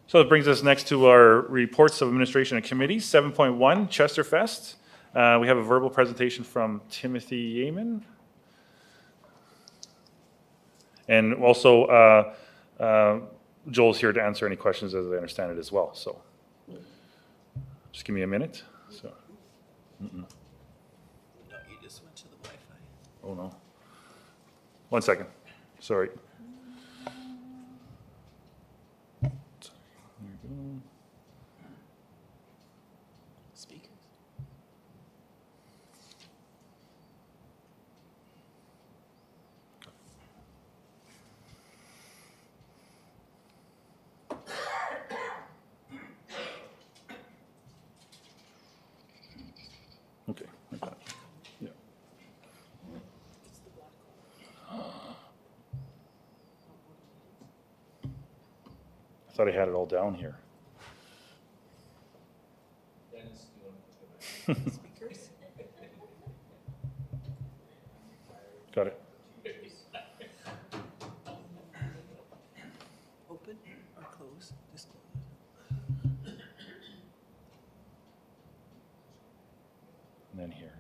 So it brings us next to our reports of administration and committees. 7.1, Chesterfest. We have a verbal presentation from Timothy Yeaman. And also, Joel's here to answer any questions as I understand it as well. So just give me a minute. So. No, you just went to the Wi-Fi. Oh, no. 1 second. Sorry. Speakers. Okay. I got it. Yeah. I thought I had it all down here. Dennis, do you want to Speakers. Got it. Open or close? Just close. And then here.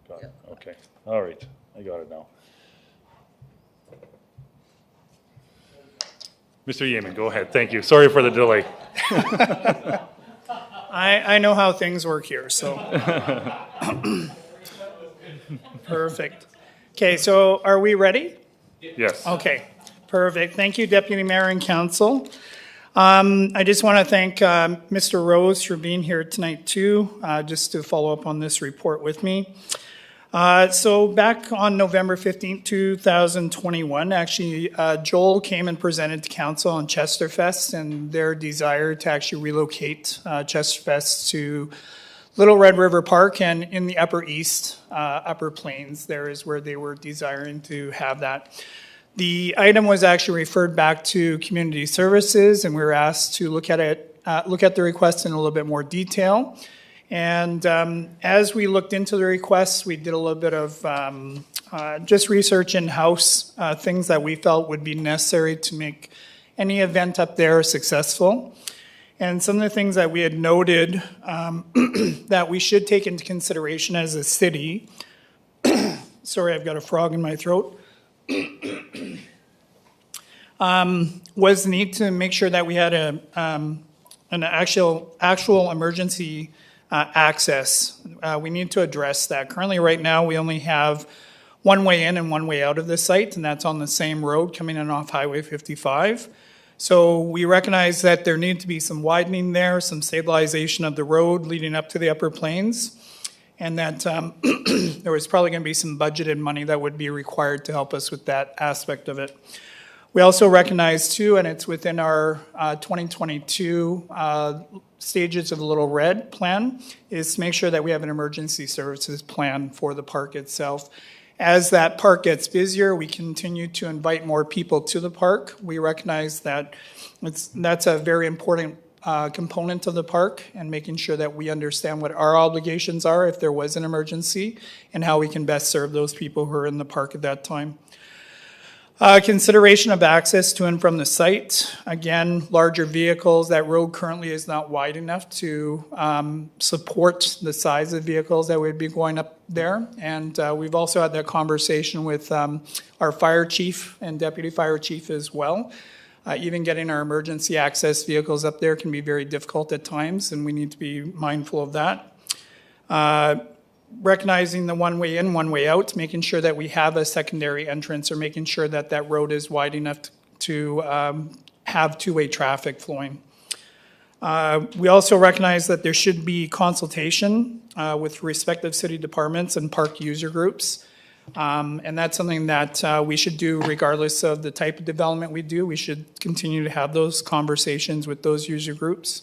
Got it. Yep. Okay. All right. I got it now. Mr. Yeaman, go ahead. Thank you. Sorry for the delay. I know how things work here, so. Perfect. Okay, so are we ready? Yes. Okay, perfect. Thank you, Deputy Mayor and Council. I just want to thank Mr. Rose for being here tonight too, just to follow up on this report with me. So back on November 15th, 2021, actually, Joel came and presented to council on Chesterfest and their desire to actually relocate Chesterfest to Little Red River Park and in the Upper East, Upper Plains. There is where they were desiring to have that. The item was actually referred back to Community Services, and we were asked to look at it, look at the request in a little bit more detail. And as we looked into the requests, we did a little bit of just research in-house, things that we felt would be necessary to make any event up there successful. And some of the things that we had noted that we should take into consideration as a city, sorry, I've got a frog in my throat, was the need to make sure that we had an actual emergency access. We need to address that. Currently, right now, we only have one way in and one way out of the site, and that's on the same road coming in off Highway 55. So we recognize that there needed to be some widening there, some stabilization of the road leading up to the Upper Plains, and that there was probably going to be some budgeted money that would be required to help us with that aspect of it. We also recognize too, and it's within our 2022 stages of the Little Red plan, is to make sure that we have an emergency services plan for the park itself. As that park gets busier, we continue to invite more people to the park. We recognize that that's a very important component of the park, and making sure that we understand what our obligations are if there was an emergency and how we can best serve those people who are in the park at that time. Consideration of access to and from the site. Again, larger vehicles. That road currently is not wide enough to support the size of vehicles that would be going up there. And we've also had that conversation with our fire chief and deputy fire chief as well. Even getting our emergency access vehicles up there can be very difficult at times, and we need to be mindful of that. Recognizing the one way in, one way out, making sure that we have a secondary entrance, or making sure that that road is wide enough to have two-way traffic flowing. We also recognize that there should be consultation with respective city departments and park user groups. And that's something that we should do regardless of the type of development we do. We should continue to have those conversations with those user groups.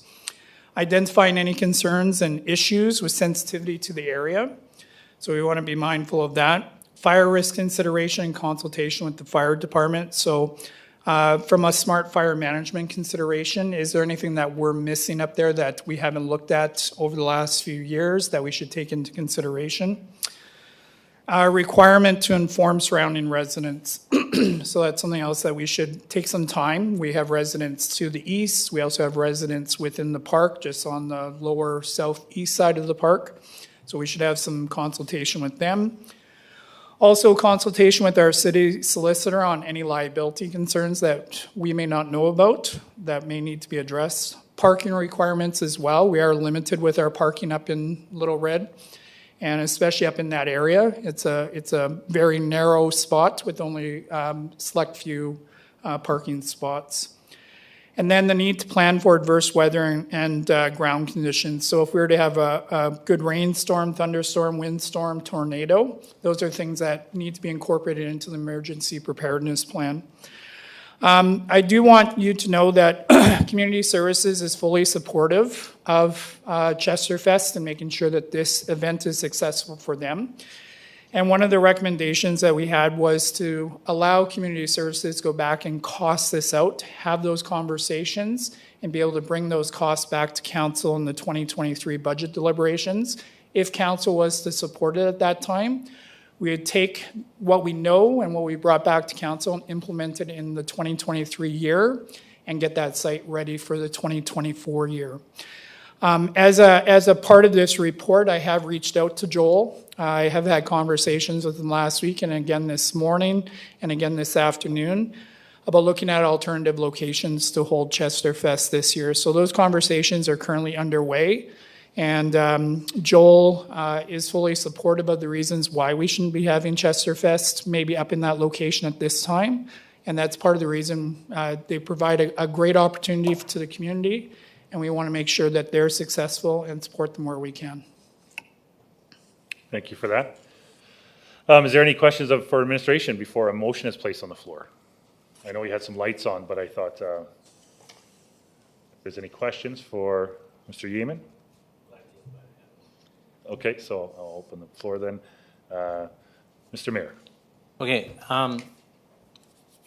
Identifying any concerns and issues with sensitivity to the area. So we want to be mindful of that. Fire risk consideration and consultation with the fire department. So from a smart fire management consideration, is there anything that we're missing up there that we haven't looked at over the last few years that we should take into consideration? Requirement to inform surrounding residents. So that's something else that we should take some time. We have residents to the east. We also have residents within the park, just on the lower southeast side of the park. So we should have some consultation with them. Also consultation with our city solicitor on any liability concerns that we may not know about that may need to be addressed. Parking requirements as well. We are limited with our parking up in Little Red. And especially up in that area, it's a very narrow spot with only select few parking spots. And then the need to plan for adverse weather and ground conditions. So if we were to have a good rainstorm, thunderstorm, windstorm, tornado, those are things that need to be incorporated into the emergency preparedness plan. I do want you to know that Community Services is fully supportive of Chesterfest and making sure that this event is successful for them. And one of the recommendations that we had was to allow Community Services to go back and cost this out, have those conversations, and be able to bring those costs back to council in the 2023 budget deliberations. If council was to support it at that time, we would take what we know and what we brought back to council and implement it in the 2023 year and get that site ready for the 2024 year. As a part of this report, I have reached out to Joel. I have had conversations with him last week and again this morning and again this afternoon about looking at alternative locations to hold Chesterfest this year. So those conversations are currently underway. And Joel is fully supportive of the reasons why we shouldn't be having Chesterfest maybe up in that location at this time. And that's part of the reason they provide a great opportunity to the community, and we want to make sure that they're successful and support them where we can. Thank you for that. Is there any questions for administration before a motion is placed on the floor? I know we had some lights on, but I thought if there's any questions for Mr. Yeaman? Okay, so I'll open the floor then. Mr. Mayor. Okay,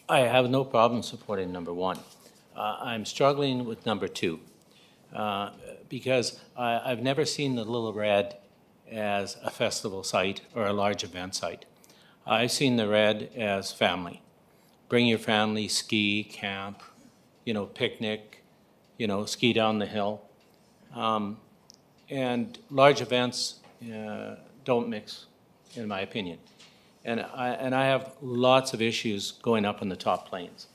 I have no problem supporting number 1. I'm struggling with number 2 because I've never seen the Little Red as a festival site or a large event site. I've seen the Red as family. Bring your family, ski, camp, picnic, ski down the hill. And large events don't mix, in my opinion. And I have lots of issues going up in the top plains.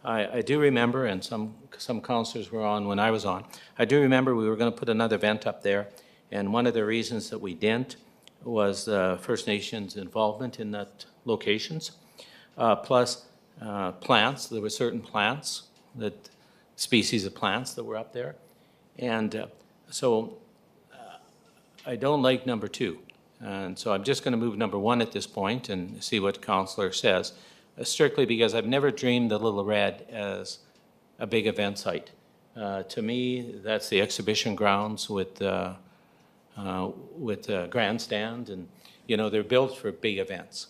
I do remember, and some councillors were on when I was on, I do remember we were going to put another event up there, and one of the reasons that we didn't was First Nations involvement in that locations, plus plants. There were certain plants, species of plants that were up there. And so I don't like number 2. And so I'm just going to move number 1 at this point and see what Councillor says, strictly because I've never dreamed the Little Red as a big event site. To me, that's the exhibition grounds with grandstand, and they're built for big events.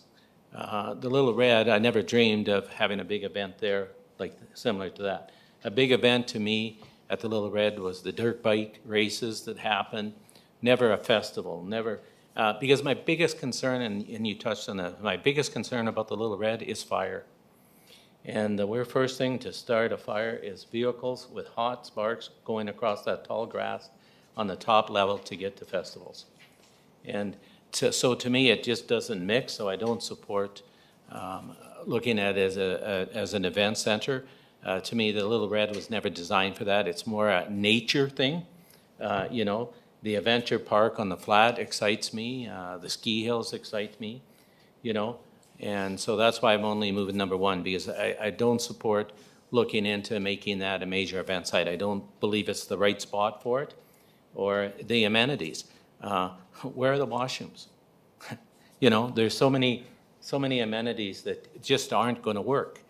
The Little Red, I never dreamed of having a big event there, like similar to that. A big event to me at the Little Red was the dirt bike races that happened. Never a festival, never. Because my biggest concern, and you touched on that, my biggest concern about the Little Red is fire. And the first thing to start a fire is vehicles with hot sparks going across that tall grass on the top level to get to festivals. And so to me, it just doesn't mix, so I don't support looking at it as an event center. To me, the Little Red was never designed for that. It's more a nature thing, The adventure park on the flat excites me. The ski hills excite me, And so that's why I'm only moving number 1, because I don't support looking into making that a major event site. I don't believe it's the right spot for it, or the amenities. Where are the washrooms? There's so many amenities that just aren't going to work.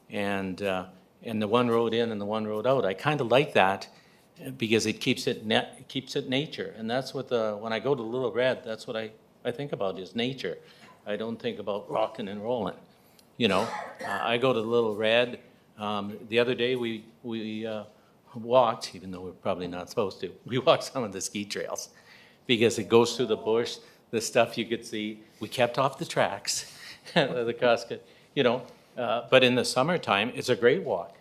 And the one road in and the one road out, I kind of like that, because it keeps it nature. And that's what when I go to Little Red, that's what I think about is nature. I don't think about rocking and rolling. I go to Little Red. The other day we walked, even though we're probably not supposed to, we walked some of the ski trails because it goes through the bush, the stuff you could see. We kept off the tracks, the casket, but in the summertime, it's a great walk.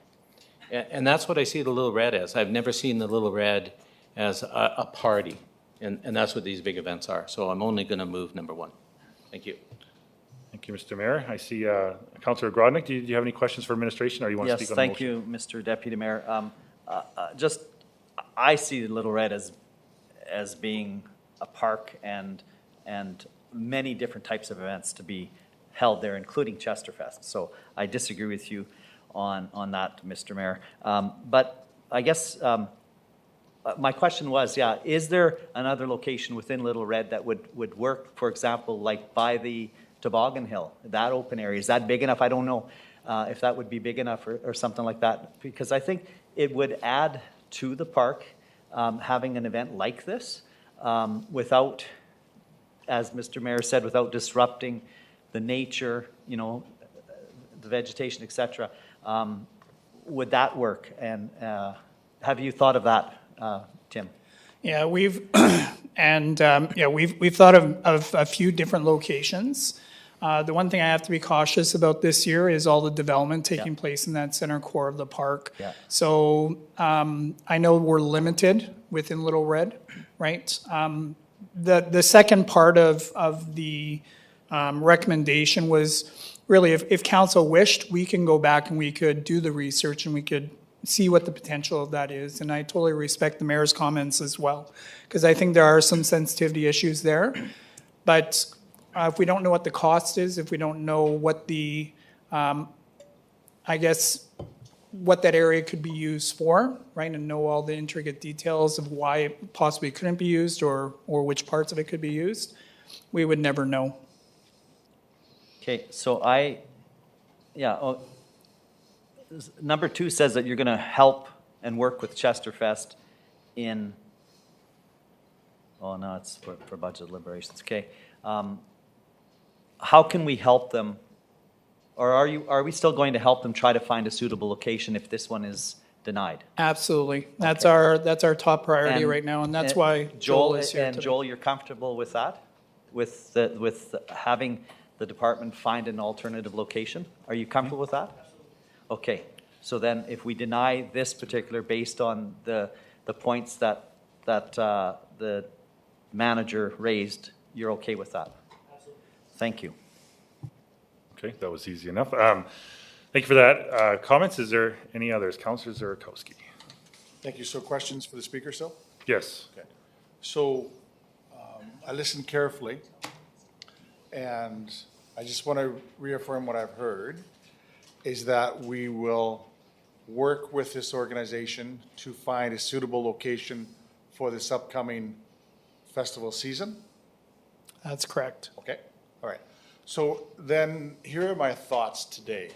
And that's what I see the Little Red as. I've never seen the Little Red as a party, and that's what these big events are. So I'm only going to move number 1. Thank you. Thank you, Mr. Mayor. I see Councillor Grodnick. Do you have any questions for administration, or you want to speak on the motion? Yes, thank you, Mr. Deputy Mayor. I see Little Red as being a park and many different types of events to be held there, including Chesterfest. So I disagree with you on that, Mr. Mayor. But I guess my question was, is there another location within Little Red that would work, for example, like by the Toboggan Hill, that open area? Is that big enough? I don't know if that would be big enough or something like that, because I think it would add to the park having an event like this without, as Mr. Mayor said, without disrupting the nature, the vegetation, etc. Would that work? And have you thought of that, Tim? Yeah, we've thought of a few different locations. The one thing I have to be cautious about this year is all the development taking place in that center core of the park. Yeah. So I know we're limited within Little Red, right? The second part of the recommendation was really if council wished, we can go back and we could do the research and we could see what the potential of that is. And I totally respect the mayor's comments as well, because I think there are some sensitivity issues there. But if we don't know what the cost is, if we don't know what the, I guess, what that area could be used for, right, and know all the intricate details of why it possibly couldn't be used or which parts of it could be used, we would never know. Okay, so number 2 says that you're going to help and work with Chesterfest in, oh, no, it's for budget deliberations, okay. How can we help them? Or are we still going to help them try to find a suitable location if this one is denied? Absolutely. That's Okay. our top priority right now, and that's why Joel is here today. Joel, you're comfortable with that? With having the department find an alternative location? Are you comfortable with that? Okay, so then if we deny this particular based on the points that the manager raised, you're okay with that? Absolutely. Thank you. Okay, that was easy enough. Thank you for that. Comments? Is there any others? Councillor Zurakowski. Thank you. So questions for the speaker still? Yes. Okay. So I listened carefully, and I just want to reaffirm what I've heard, is that we will work with this organization to find a suitable location for this upcoming festival season? That's correct. Okay, all right. So then here are my thoughts today.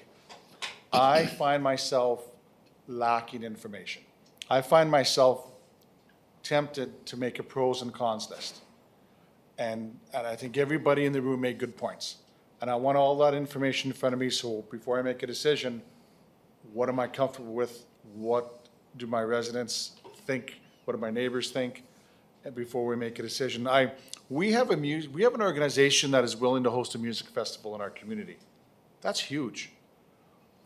I find myself lacking information. I find myself tempted to make a pros and cons list. And I think everybody in the room made good points. And I want all that information in front of me, so before I make a decision, what am I comfortable with? What do my residents think? What do my neighbors think? And before we make a decision, we have an organization that is willing to host a music festival in our community. That's huge.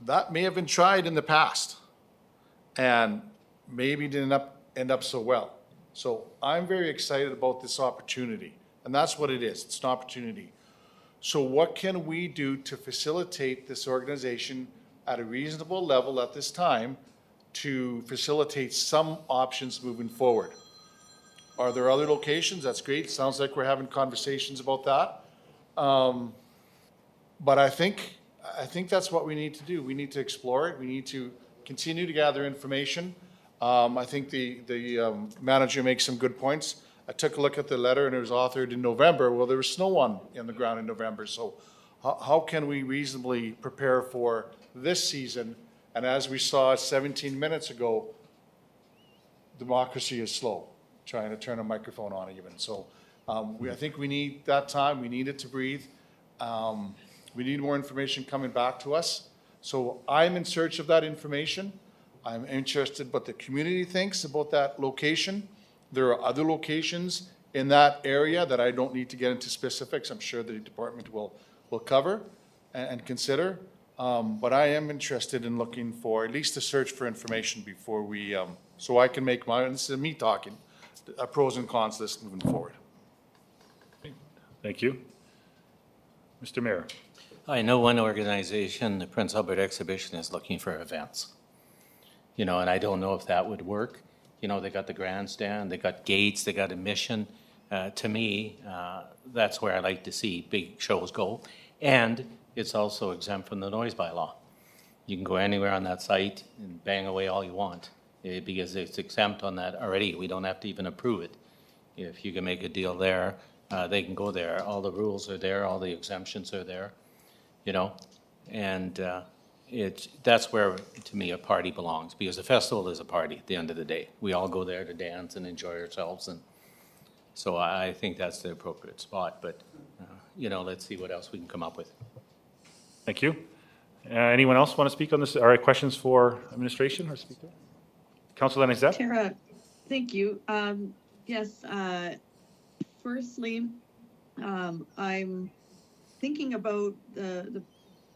That may have been tried in the past, and maybe didn't end up so well. So I'm very excited about this opportunity, and that's what it is. It's an opportunity. So what can we do to facilitate this organization at a reasonable level at this time to facilitate some options moving forward? Are there other locations? That's great. Sounds like we're having conversations about that. But I think that's what we need to do. We need to explore it. We need to continue to gather information. I think the manager makes some good points. I took a look at the letter, and it was authored in November. Well, there was snow on the ground in November. So how can we reasonably prepare for this season? And as we saw 17 minutes ago, democracy is slow, trying to turn a microphone on even. So I think we need that time. We need it to breathe. We need more information coming back to us. So I'm in search of that information. I'm interested what the community thinks about that location. There are other locations in that area that I don't need to get into specifics. I'm sure the department will cover and consider. But I am interested in looking for at least a search for information before we, so I can make this is me talking, a pros and cons list moving forward. Thank you. Mr. Mayor. I know one organization, the Prince Albert Exhibition, is looking for events. And I don't know if that would work. They got the grandstand, they got gates, they got admission. To me, that's where I like to see big shows go. And it's also exempt from the noise bylaw. You can go anywhere on that site and bang away all you want because it's exempt on that already. We don't have to even approve it. If you can make a deal there, they can go there. All the rules are there, all the exemptions are there, and that's where, to me, a party belongs, because a festival is a party at the end of the day. We all go there to dance and enjoy ourselves, and so I think that's the appropriate spot, but, let's see what else we can come up with. Thank you. Anyone else want to speak on this? All right, questions for administration or speaker? Councilor Lanexette? Tara, thank you. Yes, firstly, I'm thinking about the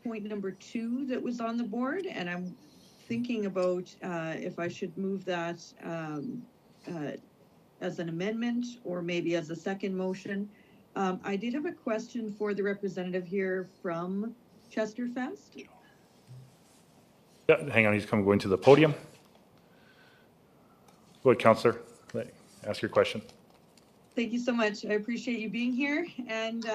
point number 2 that was on the board, and I'm thinking about if I should move that as an amendment or maybe as a second motion. I did have a question for the representative here from Chesterfest. Yeah, hang on, he's going to the podium. Go ahead, Councillor. Ask your question. Thank you so much. I appreciate you being here. And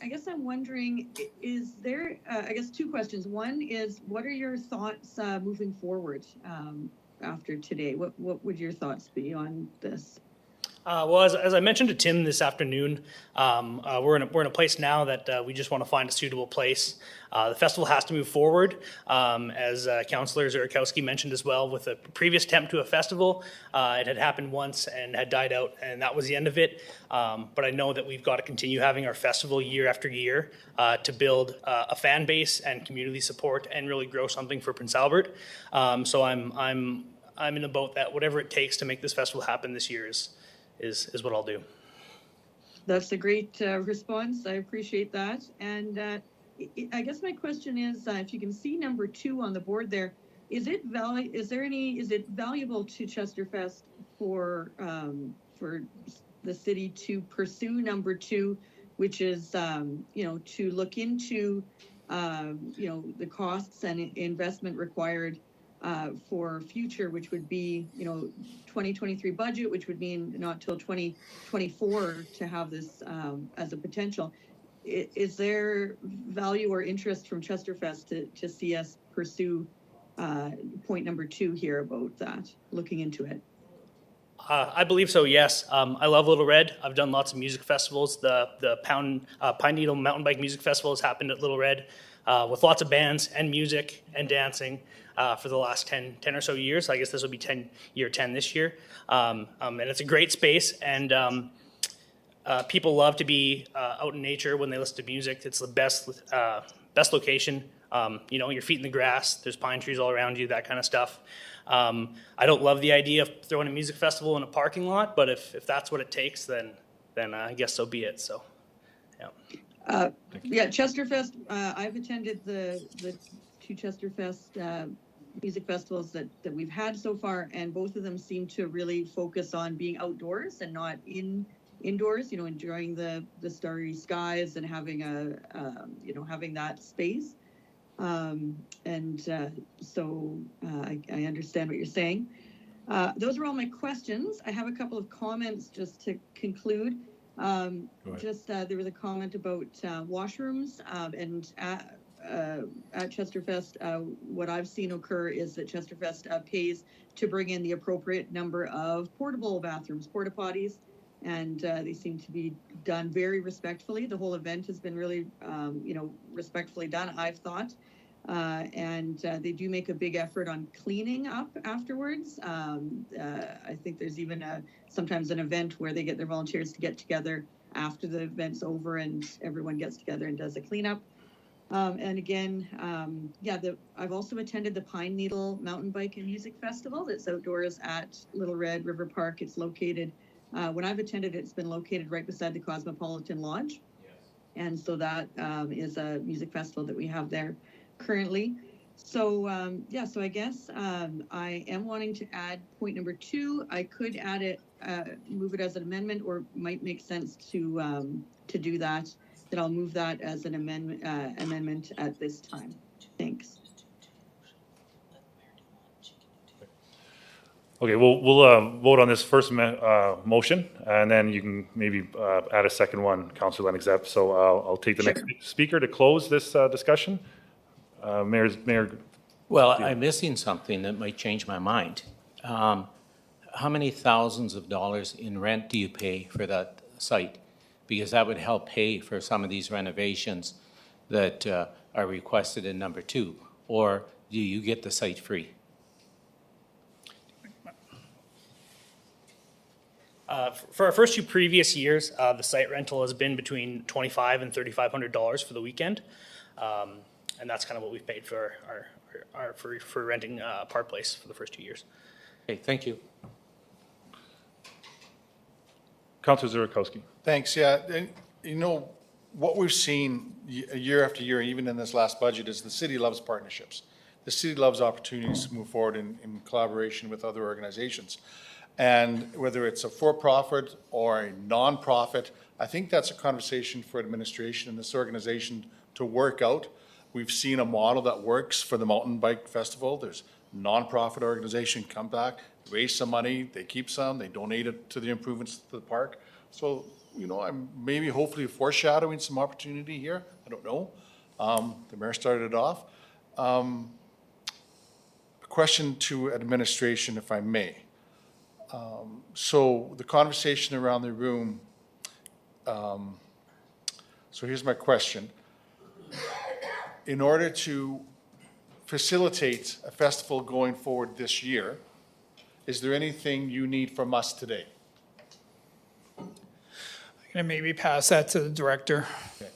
I guess I'm wondering, is there, I guess two questions. One is, what are your thoughts moving forward after today? What would your thoughts be on this? Well, as I mentioned to Tim this afternoon, we're in a place now that we just want to find a suitable place. The festival has to move forward, as Councillor Zurikowski mentioned as well. With a previous attempt to a festival, it had happened once and had died out, and that was the end of it. But I know that we've got to continue having our festival year after year to build a fan base and community support and really grow something for Prince Albert. So I'm in the boat that whatever it takes to make this festival happen this year is what I'll do. That's a great response. I appreciate that. And I guess my question is, if you can see number 2 on the board there, is it valuable to Chesterfest for the city to pursue number 2, which is to look into the costs and investment required for future, which would be 2023 budget, which would mean not till 2024 to have this as a potential. Is there value or interest from Chesterfest to see us pursue point number 2 here about that, looking into it? I believe so, yes. I love Little Red. I've done lots of music festivals. The Pine Needle Mountain Bike Music Festival has happened at Little Red with lots of bands and music and dancing for the last 10 or so years. I guess this will be year 10 this year. And it's a great space, and people love to be out in nature when they listen to music. It's the best location. Your feet in the grass, there's pine trees all around you, that kind of stuff. I don't love the idea of throwing a music festival in a parking lot, but if that's what it takes, then I guess so be it. So, yeah. Chesterfest. I've attended the 2 Chesterfest music festivals that we've had so far, and both of them seem to really focus on being outdoors and not indoors. Enjoying the starry skies and having having that space. So I understand what you're saying. Those are all my questions. I have a couple of comments just to conclude. There was a comment about washrooms, and at Chesterfest, what I've seen occur is that Chesterfest pays to bring in the appropriate number of portable bathrooms, porta potties, and they seem to be done very respectfully. The whole event has been really, respectfully done, I've thought. And they do make a big effort on cleaning up afterwards. I think there's even sometimes an event where they get their volunteers to get together after the event's over and everyone gets together and does a cleanup. And again, I've also attended the Pine Needle Mountain Bike and Music Festival that's outdoors at Little Red River Park. It's located, when I've attended, it's been located right beside the Cosmopolitan Lodge. Yes. And so that is a music festival that we have there currently. So so I guess I am wanting to add point number 2. I could add it, move it as an amendment, or might make sense to do that. Then I'll move that as an amendment at this time. Thanks. Okay, we'll vote on this first motion, and then you can maybe add a second one, Councillor Lennox. So I'll take the next speaker to close this discussion. Mayor. Well, I'm missing something that might change my mind. How many thousands of dollars in rent do you pay for that site? Because that would help pay for some of these renovations that are requested in number 2. Or do you get the site free? For our first 2 previous years, the site rental has been between $2,500 and $3,500 for the weekend. And that's kind of what we've paid for for renting Park Place for the first 2 years. Okay, thank you. Councillor Zurikowski. Thanks. Yeah, and what we've seen year after year, even in this last budget, is the city loves partnerships. The city loves opportunities to move forward in collaboration with other organizations. And whether it's a for-profit or a non-profit, I think that's a conversation for administration and this organization to work out. We've seen a model that works for the Mountain Bike Festival. There's a non-profit organization come back. raise some money, they keep some, they donate it to the improvements to the park. So, you know, I'm maybe hopefully foreshadowing some opportunity here. I don't know. The mayor started it off. A question to administration, if I may. So the conversation around the room, so here's my question. In order to facilitate a festival going forward this year, is there anything you need from us today? I'm gonna maybe pass that to the director. Okay.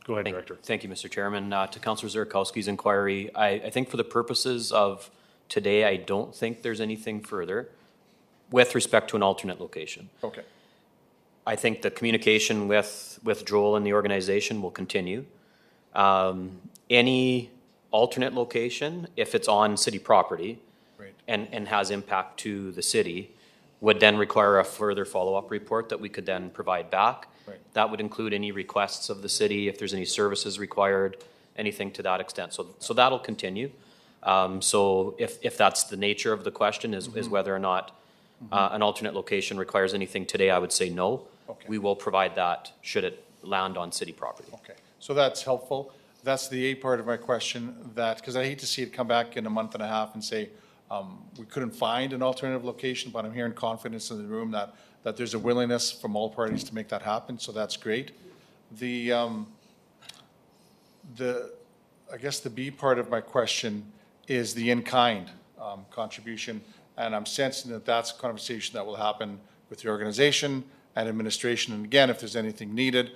Go ahead, Director. Thank you, Mr. Chairman. To Councillor Zerkowski's inquiry, I think for the purposes of today, I don't think there's anything further with respect to an alternate location. Okay. I think the communication with Joel and the organization will continue. Any alternate location, if it's on city property Right. and has impact to the city, would then require a further follow-up report that we could then provide back. Right. That would include any requests of the city, if there's any services required, anything to that extent. So that'll continue. So if that's the nature of the question, is whether or not an alternate location requires anything today, I would say no. Okay. We will provide that should it land on city property. Okay, so that's helpful. That's the A part of my question, that, because I hate to see it come back in a month and a half and say, we couldn't find an alternative location, but I'm hearing confidence in the room that there's a willingness from all parties to make that happen, so that's great. I guess the B part of my question is the in-kind contribution, and I'm sensing that that's a conversation that will happen with the organization and administration, and again, if there's anything needed,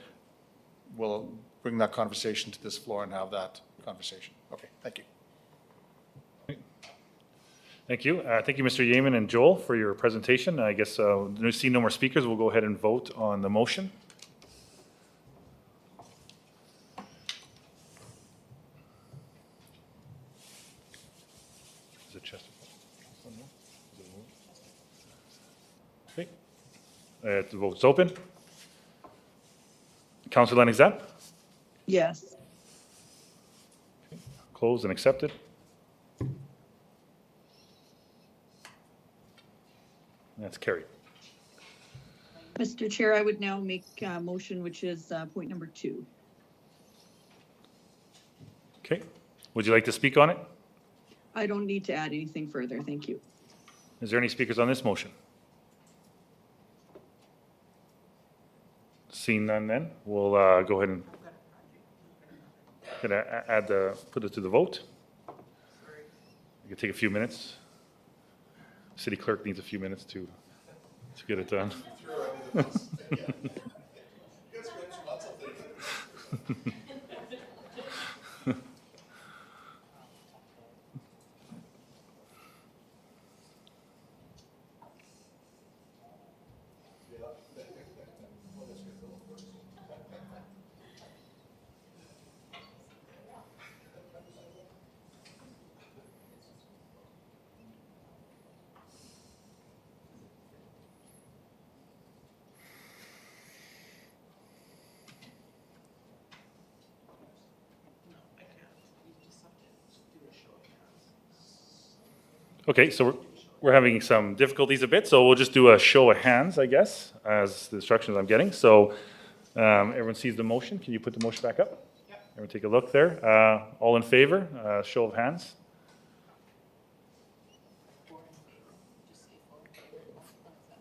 we'll bring that conversation to this floor and have that conversation. Okay, thank you. Thank you. Thank you, Mr. Yeaman and Joel, for your presentation. I guess, seeing no more speakers, we'll go ahead and vote on the motion. Is it Chester? Okay. The vote's open. Councilor Lanexat? Yes. Closed and accepted. That's carried. Mr. Chair, I would now make a motion, which is point number 2. Okay. Would you like to speak on it? I don't need to add anything further. Thank you. Is there any speakers on this motion? Seeing none then, we'll go ahead and put it to the vote. It could take a few minutes. City clerk needs a few minutes to get it done. Okay, so we're having some difficulties a bit, so we'll just do a show of hands, I guess, as the instructions I'm getting. So everyone sees the motion. Can you put the motion back up? Yep. Everyone take a look there. All in favor? Show of hands.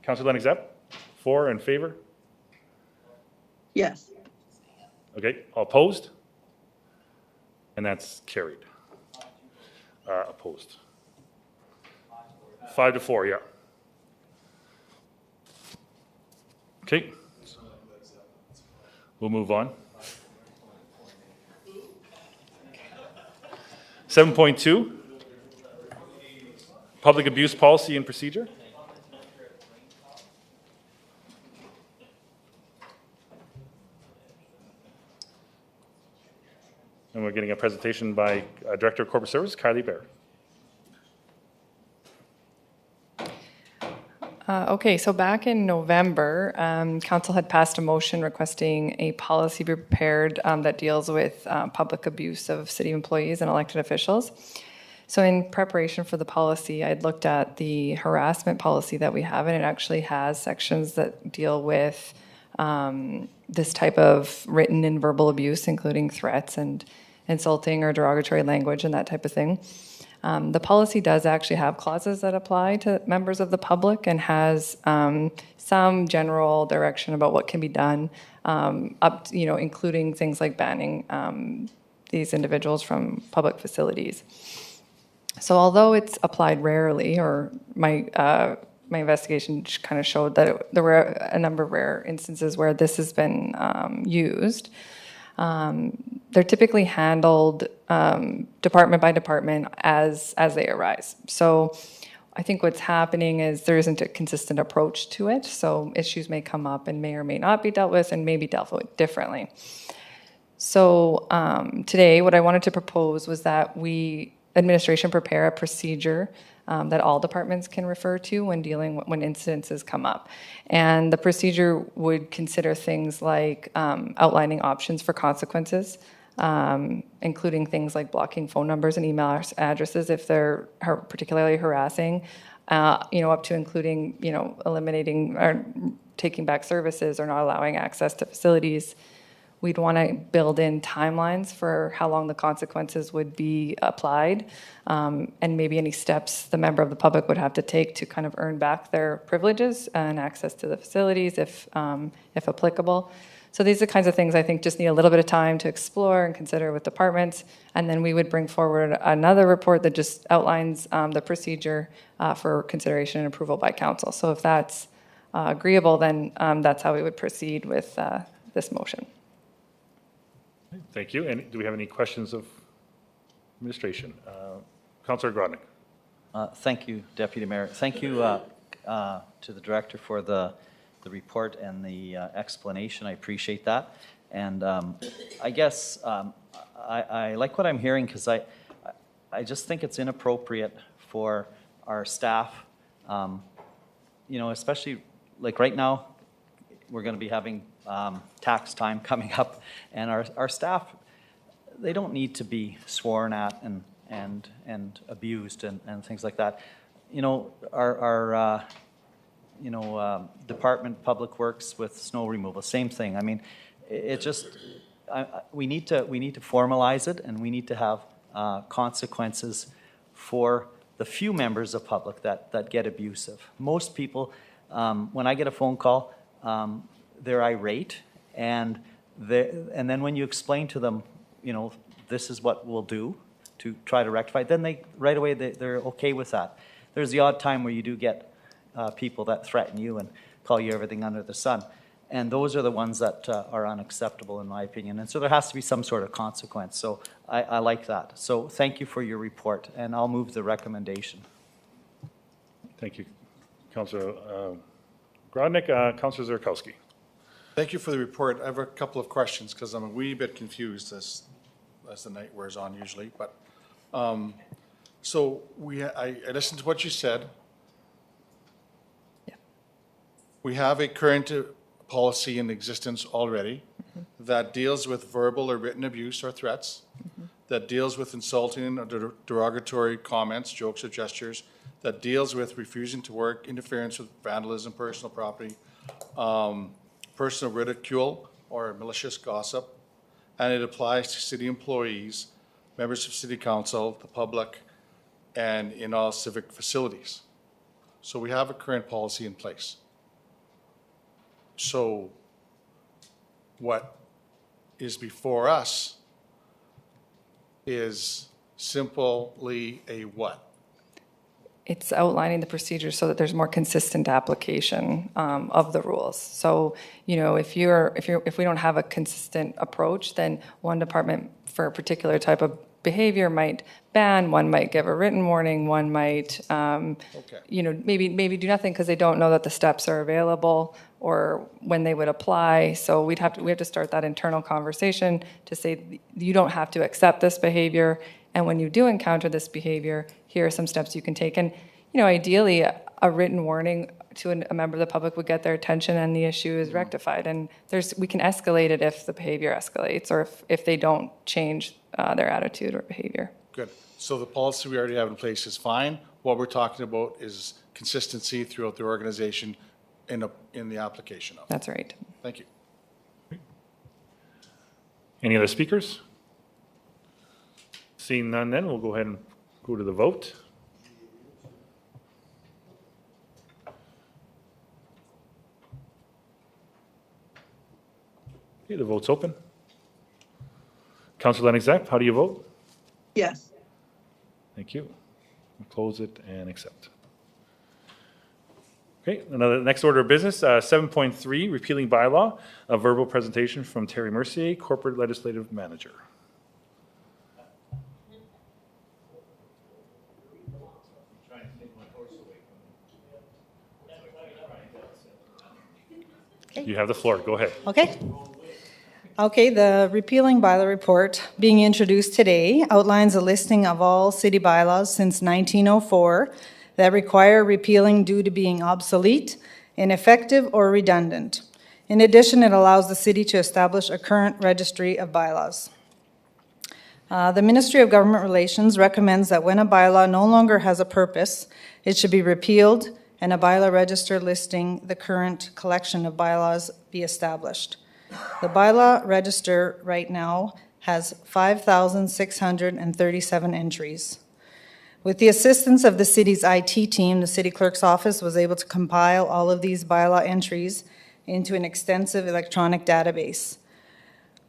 Councilor Lennox-Zapp? 4 in favor? Yes. Okay, all opposed? And that's carried. Opposed. 5-4, yeah. Okay. We'll move on. 7.2, public abuse policy and procedure. And we're getting a presentation by Director of Corporate Services, Kylie Bear. Okay, so back in November, council had passed a motion requesting a policy be prepared that deals with public abuse of city employees and elected officials. So in preparation for the policy, I'd looked at the harassment policy that we have, and it actually has sections that deal with this type of written and verbal abuse, including threats and insulting or derogatory language and that type of thing. The policy does actually have clauses that apply to members of the public and has some general direction about what can be done, up to, including things like banning these individuals from public facilities. So although it's applied rarely, or my investigation kind of showed that there were a number of rare instances where this has been used, they're typically handled department by department as they arise. So I think what's happening is there isn't a consistent approach to it. So issues may come up and may or may not be dealt with and may be dealt with differently. So today what I wanted to propose was that administration prepare a procedure that all departments can refer to when incidences come up. And the procedure would consider things like outlining options for consequences, including things like blocking phone numbers and email addresses if they're particularly harassing, up to including, eliminating or taking back services or not allowing access to facilities. We'd want to build in timelines for how long the consequences would be applied, and maybe any steps the member of the public would have to take to kind of earn back their privileges and access to the facilities if applicable. So these are the kinds of things I think just need a little bit of time to explore and consider with departments, and then we would bring forward another report that just outlines the procedure for consideration and approval by council. So if that's agreeable, then that's how we would proceed with this motion. Thank you. And do we have any questions of administration? Councillor Grodnick. Thank you, Deputy Mayor. Thank you to the director for the report and the explanation. I appreciate that. And I guess I like what I'm hearing because I just think it's inappropriate for our staff, especially like right now, we're going to be having tax time coming up, and our staff, they don't need to be sworn at and abused and things like that. Our Department Public Works with snow removal, same thing. I mean, it just we need to formalize it, and we need to have consequences for the few members of public that get abusive. Most people, when I get a phone call, they're irate, and then when you explain to them, this is what we'll do to try to rectify, then right away they're okay with that. There's the odd time where you do get people that threaten you and call you everything under the sun, and those are the ones that are unacceptable in my opinion, and so there has to be some sort of consequence. So I like that. So thank you for your report, and I'll move the recommendation. Thank you, Councillor Grodnick. Councillor Zarkowski. Thank you for the report. I have a couple of questions because I'm a wee bit confused as the night wears on usually. But so I listened to what you said. Yeah. We have a current policy in existence already that deals with verbal or written abuse or threats, that deals with insulting or derogatory comments, jokes or gestures, that deals with refusing to work, interference with vandalism, personal property, personal ridicule or malicious gossip, and it applies to city employees, members of city council, the public, and in all civic facilities. So we have a current policy in place. So what is before us is simply a what? It's outlining the procedures so that there's more consistent application of the rules. So, if we don't have a consistent approach, then one department for a particular type of behavior might ban, one might give a written warning, one might, maybe do nothing because they don't know that the steps are available or when they would apply. So we have to start that internal conversation to say you don't have to accept this behavior. And when you do encounter this behavior, here are some steps you can take. And, ideally, a written warning a member of the public would get their attention and the issue is rectified. And we can escalate it if the behavior escalates or if they don't change their attitude or behavior. Good. So the policy we already have in place is fine. What we're talking about is consistency throughout the organization in the application of it. That's right. Thank you. Any other speakers? Seeing none, then we'll go ahead and go to the vote. Okay, the vote's open. Councillor Lennox-Zack, how do you vote? Yes. Thank you. We'll close it and accept. Okay, next order of business, 7.3, repealing bylaw, a verbal presentation from Terry Mercier, Corporate Legislative Manager. You have the floor. Go ahead. Okay. Okay, the repealing bylaw report being introduced today outlines a listing of all city bylaws since 1904 that require repealing due to being obsolete, ineffective, or redundant. In addition, it allows the city to establish a current registry of bylaws. The Ministry of Government Relations recommends that when a bylaw no longer has a purpose, it should be repealed and a bylaw register listing the current collection of bylaws be established. The bylaw register right now has 5,637 entries. With the assistance of the city's IT team, the city clerk's office was able to compile all of these bylaw entries into an extensive electronic database.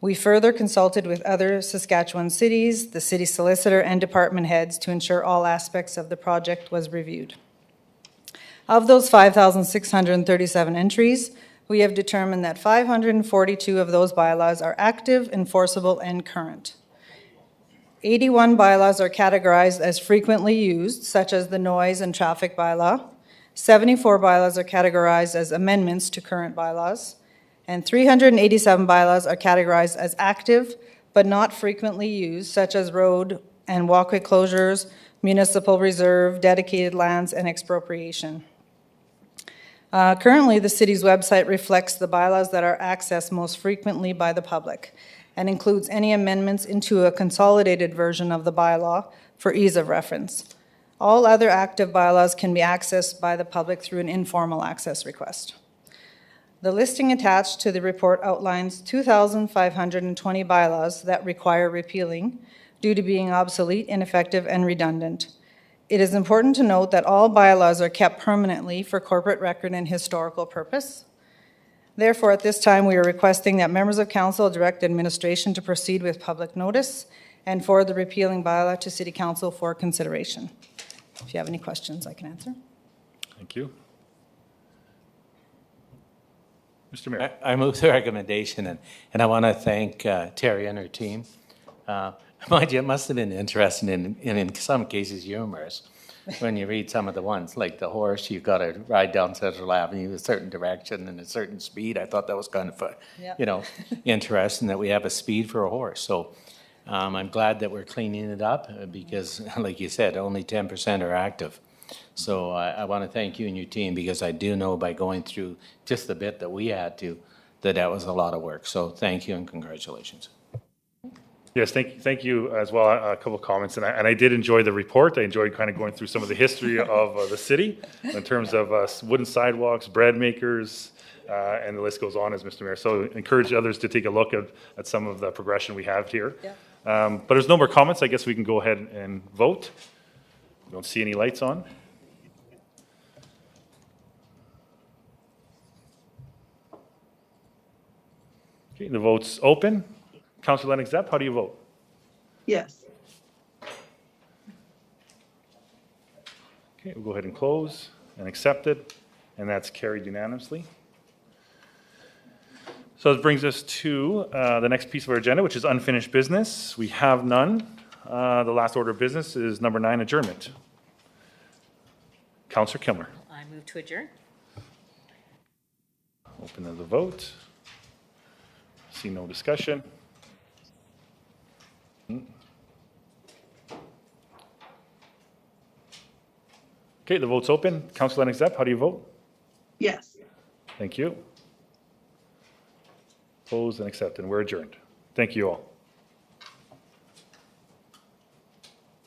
We further consulted with other Saskatchewan cities, the city solicitor, and department heads to ensure all aspects of the project was reviewed. Of those 5,637 entries, we have determined that 542 of those bylaws are active, enforceable, and current. 81 bylaws are categorized as frequently used, such as the noise and traffic bylaw. 74 bylaws are categorized as amendments to current bylaws. And 387 bylaws are categorized as active, but not frequently used, such as road and walkway closures, municipal reserve, dedicated lands, and expropriation. Currently, the city's website reflects the bylaws that are accessed most frequently by the public and includes any amendments into a consolidated version of the bylaw for ease of reference. All other active bylaws can be accessed by the public through an informal access request. The listing attached to the report outlines 2,520 bylaws that require repealing due to being obsolete, ineffective, and redundant. It is important to note that all bylaws are kept permanently for corporate record and historical purpose. Therefore, at this time, we are requesting that members of council direct administration to proceed with public notice and forward the repealing bylaw to City Council for consideration. If you have any questions, I can answer. Thank you. Mr. Mayor. I move the recommendation, and I want to thank Terry and her team. Mind you, it must have been interesting and in some cases humorous when you read some of the ones, like the horse, you've got to ride down Central Avenue a certain direction and a certain speed. I thought that was kind of, interesting that we have a speed for a horse. So I'm glad that we're cleaning it up because, like you said, only 10% are active. So I want to thank you and your team because I do know by going through just the bit that we had to, that was a lot of work. So thank you and congratulations. Yes, thank you as well. A couple of comments, and I did enjoy the report. I enjoyed kind of going through some of the history of the city in terms of wooden sidewalks, bread makers, and the list goes on, as Mr. Mayor. So encourage others to take a look at some of the progression we have here. Yeah. But there's no more comments. I guess we can go ahead and vote. Don't see any lights on. Okay, the vote's open. Councillor Lennox-Zapp, how do you vote? Yes. Okay, we'll go ahead and close and accept it, and that's carried unanimously. So this brings us to the next piece of our agenda, which is unfinished business. We have none. The last order of business is number 9, adjournment. Councillor Kilmer. I move to adjourn. Open to the vote. See no discussion. Okay, the vote's open. Councillor Lennox-Zapp, how do you vote? Yes. Thank you. Opposed and accepted. We're adjourned. Thank you all.